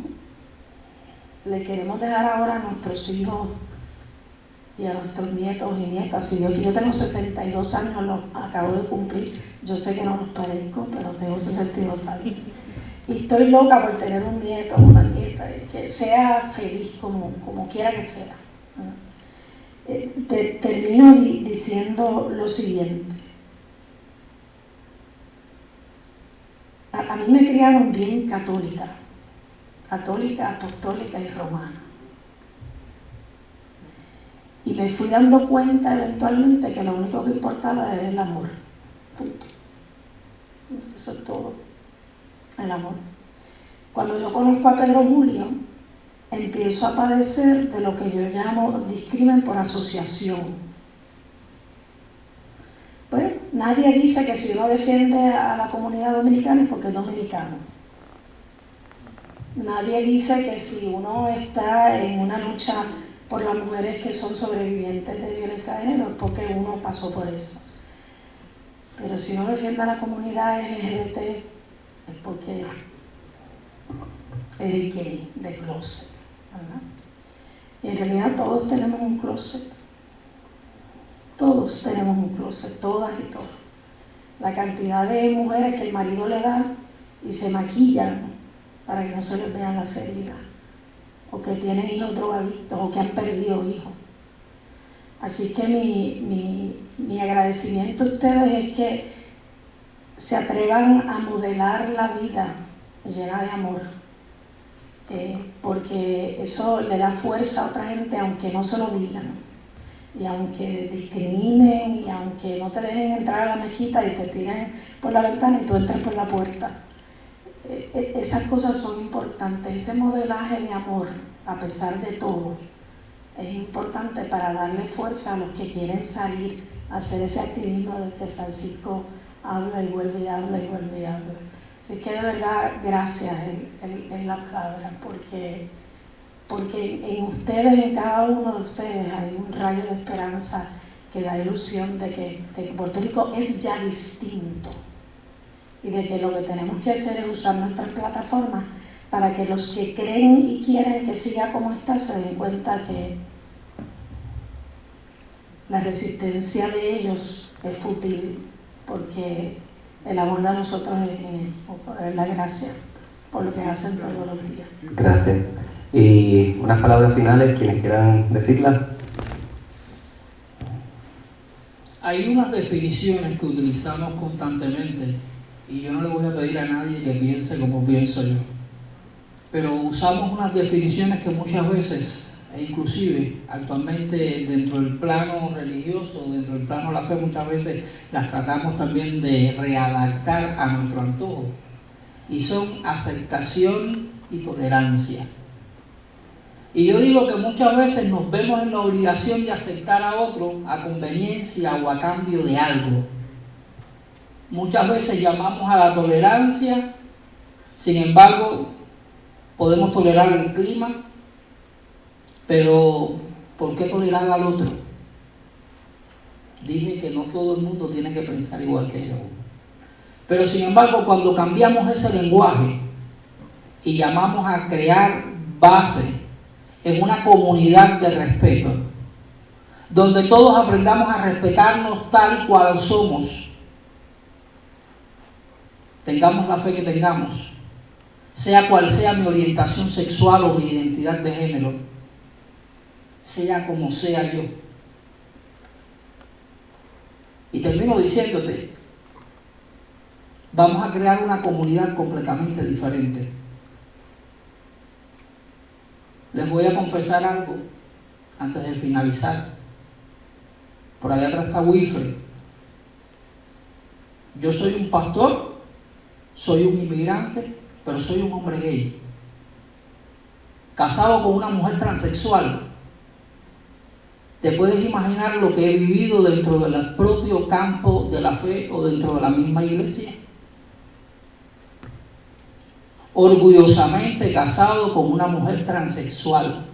le queremos dejar ahora a nuestros hijos y a nuestros nietos y nietas. Si yo tengo 62 años, lo acabo de cumplir. Yo sé que no los parezco, pero tengo 62 años. Y estoy loca por tener un nieto o una nieta que sea feliz como quiera que sea. Termino diciendo lo siguiente. A mí me criaron bien católica, apostólica y romana. Y me fui dando cuenta eventualmente que lo único que importaba era el amor. Punto. Eso es todo. El amor. Cuando yo conozco a Pedro Julio, empiezo a padecer de lo que yo llamo discrimen por asociación. Pues nadie dice que si uno defiende a la comunidad dominicana es porque es dominicano. Nadie dice que si uno está en una lucha por las mujeres que son sobrevivientes de violencia de género es porque uno pasó por eso. Pero si uno defiende a la comunidad LGBT es porque es gay de closet, ¿verdad? Y en realidad todos tenemos un closet. Todos tenemos un closet, todas y todos. La cantidad de mujeres que el marido le da y se maquillan para que no se les vean las heridas, o que tienen hijos drogadictos, o que han perdido hijos. Así que mi agradecimiento a ustedes es que se atrevan a modelar la vida llena de amor, porque eso le da fuerza a otra gente aunque no se lo digan. Y aunque discriminen y aunque no te dejen entrar a la mezquita y te tiren por la ventana y tú entres por la puerta, esas cosas son importantes. Ese modelaje de amor, a pesar de todo, es importante para darle fuerza a los que quieren salir a hacer ese activismo del que Francisco habla y vuelve y habla y vuelve y habla. Así que de verdad, gracias en la palabra, porque en ustedes, en cada uno de ustedes, hay un rayo de esperanza que da ilusión de que Puerto Rico es ya distinto y de que lo que tenemos que hacer es usar nuestras plataformas para que los que creen y quieren que siga como está se den cuenta que la resistencia de ellos es fútil, porque el amor de nosotros es la gracia por lo que hacen todos los días. Gracias. Y unas palabras finales, quienes quieran decirlas. Hay unas definiciones que utilizamos constantemente y yo no le voy a pedir a nadie que piense como pienso yo, pero usamos unas definiciones que muchas veces, e inclusive actualmente dentro del plano religioso, dentro del plano de la fe, muchas veces las tratamos también de readaptar a nuestro antojo, y son aceptación y tolerancia. Y yo digo que muchas veces nos vemos en la obligación de aceptar a otro a conveniencia o a cambio de algo. Muchas veces llamamos a la tolerancia, sin embargo, podemos tolerar el clima, pero ¿por qué tolerar al otro? Dije que no todo el mundo tiene que pensar igual que yo. Pero sin embargo, cuando cambiamos ese lenguaje y llamamos a crear base en una comunidad de respeto, donde todos aprendamos a respetarnos tal y cual somos, tengamos la fe que tengamos, sea cual sea mi orientación sexual o mi identidad de género, sea como sea yo. Y termino diciéndote, vamos a crear una comunidad completamente diferente. Les voy a confesar algo antes de finalizar. Por allá atrás está Wilfred. Yo soy un pastor, soy un inmigrante, pero soy un hombre gay, casado con una mujer transexual. ¿Te puedes imaginar lo que he vivido dentro del propio campo de la fe o dentro de la misma iglesia? Orgullosamente casado con una mujer transexual,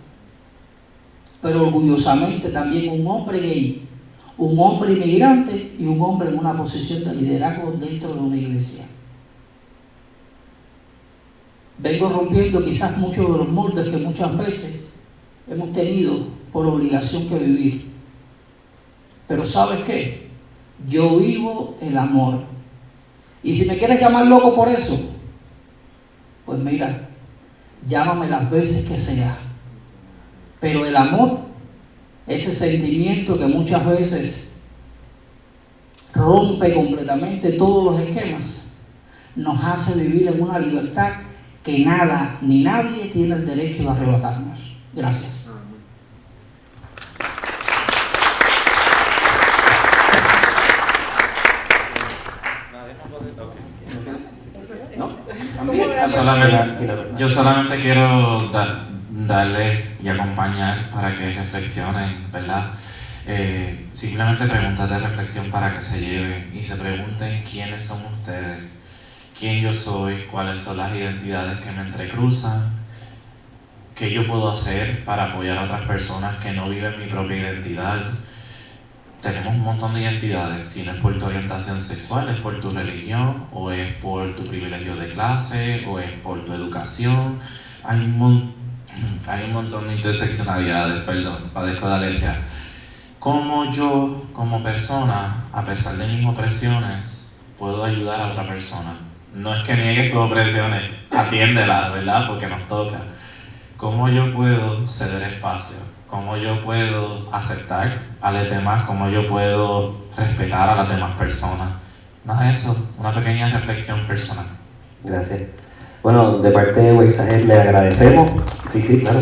pero orgullosamente también un hombre gay, un hombre inmigrante y un hombre en una posición de liderazgo dentro de una iglesia. Vengo rompiendo quizás muchos de los moldes que muchas veces hemos tenido por obligación que vivir. Pero ¿sabes qué? Yo vivo el amor. Y si me quieres llamar loco por eso, pues mira, llámame las veces que sea. Pero el amor, ese sentimiento que muchas veces rompe completamente todos los esquemas, nos hace vivir en una libertad que nada ni nadie tiene el derecho de arrebatarnos. Gracias. Yo solamente quiero darle y acompañar para que reflexionen, ¿verdad? Simplemente preguntas de reflexión para que se lleven y se pregunten quiénes son ustedes, quién yo soy, cuáles son las identidades que me entrecruzan, qué yo puedo hacer para apoyar a otras personas que no viven mi propia identidad. Tenemos un montón de identidades, si no es por tu orientación sexual, es por tu religión, o es por tu privilegio de clase, o es por tu educación. Hay un montón de interseccionalidades, padezco de alergia. ¿Cómo yo, como persona, a pesar de mis opresiones, puedo ayudar a otra persona? No es que niegues tus opresiones, atiéndelas, ¿verdad? Porque nos toca. ¿Cómo yo puedo ceder espacio? ¿Cómo yo puedo aceptar a los demás? ¿Cómo yo puedo respetar a las demás personas? Nada de eso, una pequeña reflexión personal. Gracias. Bueno, de parte de Weisajet le agradecemos. Sí, claro.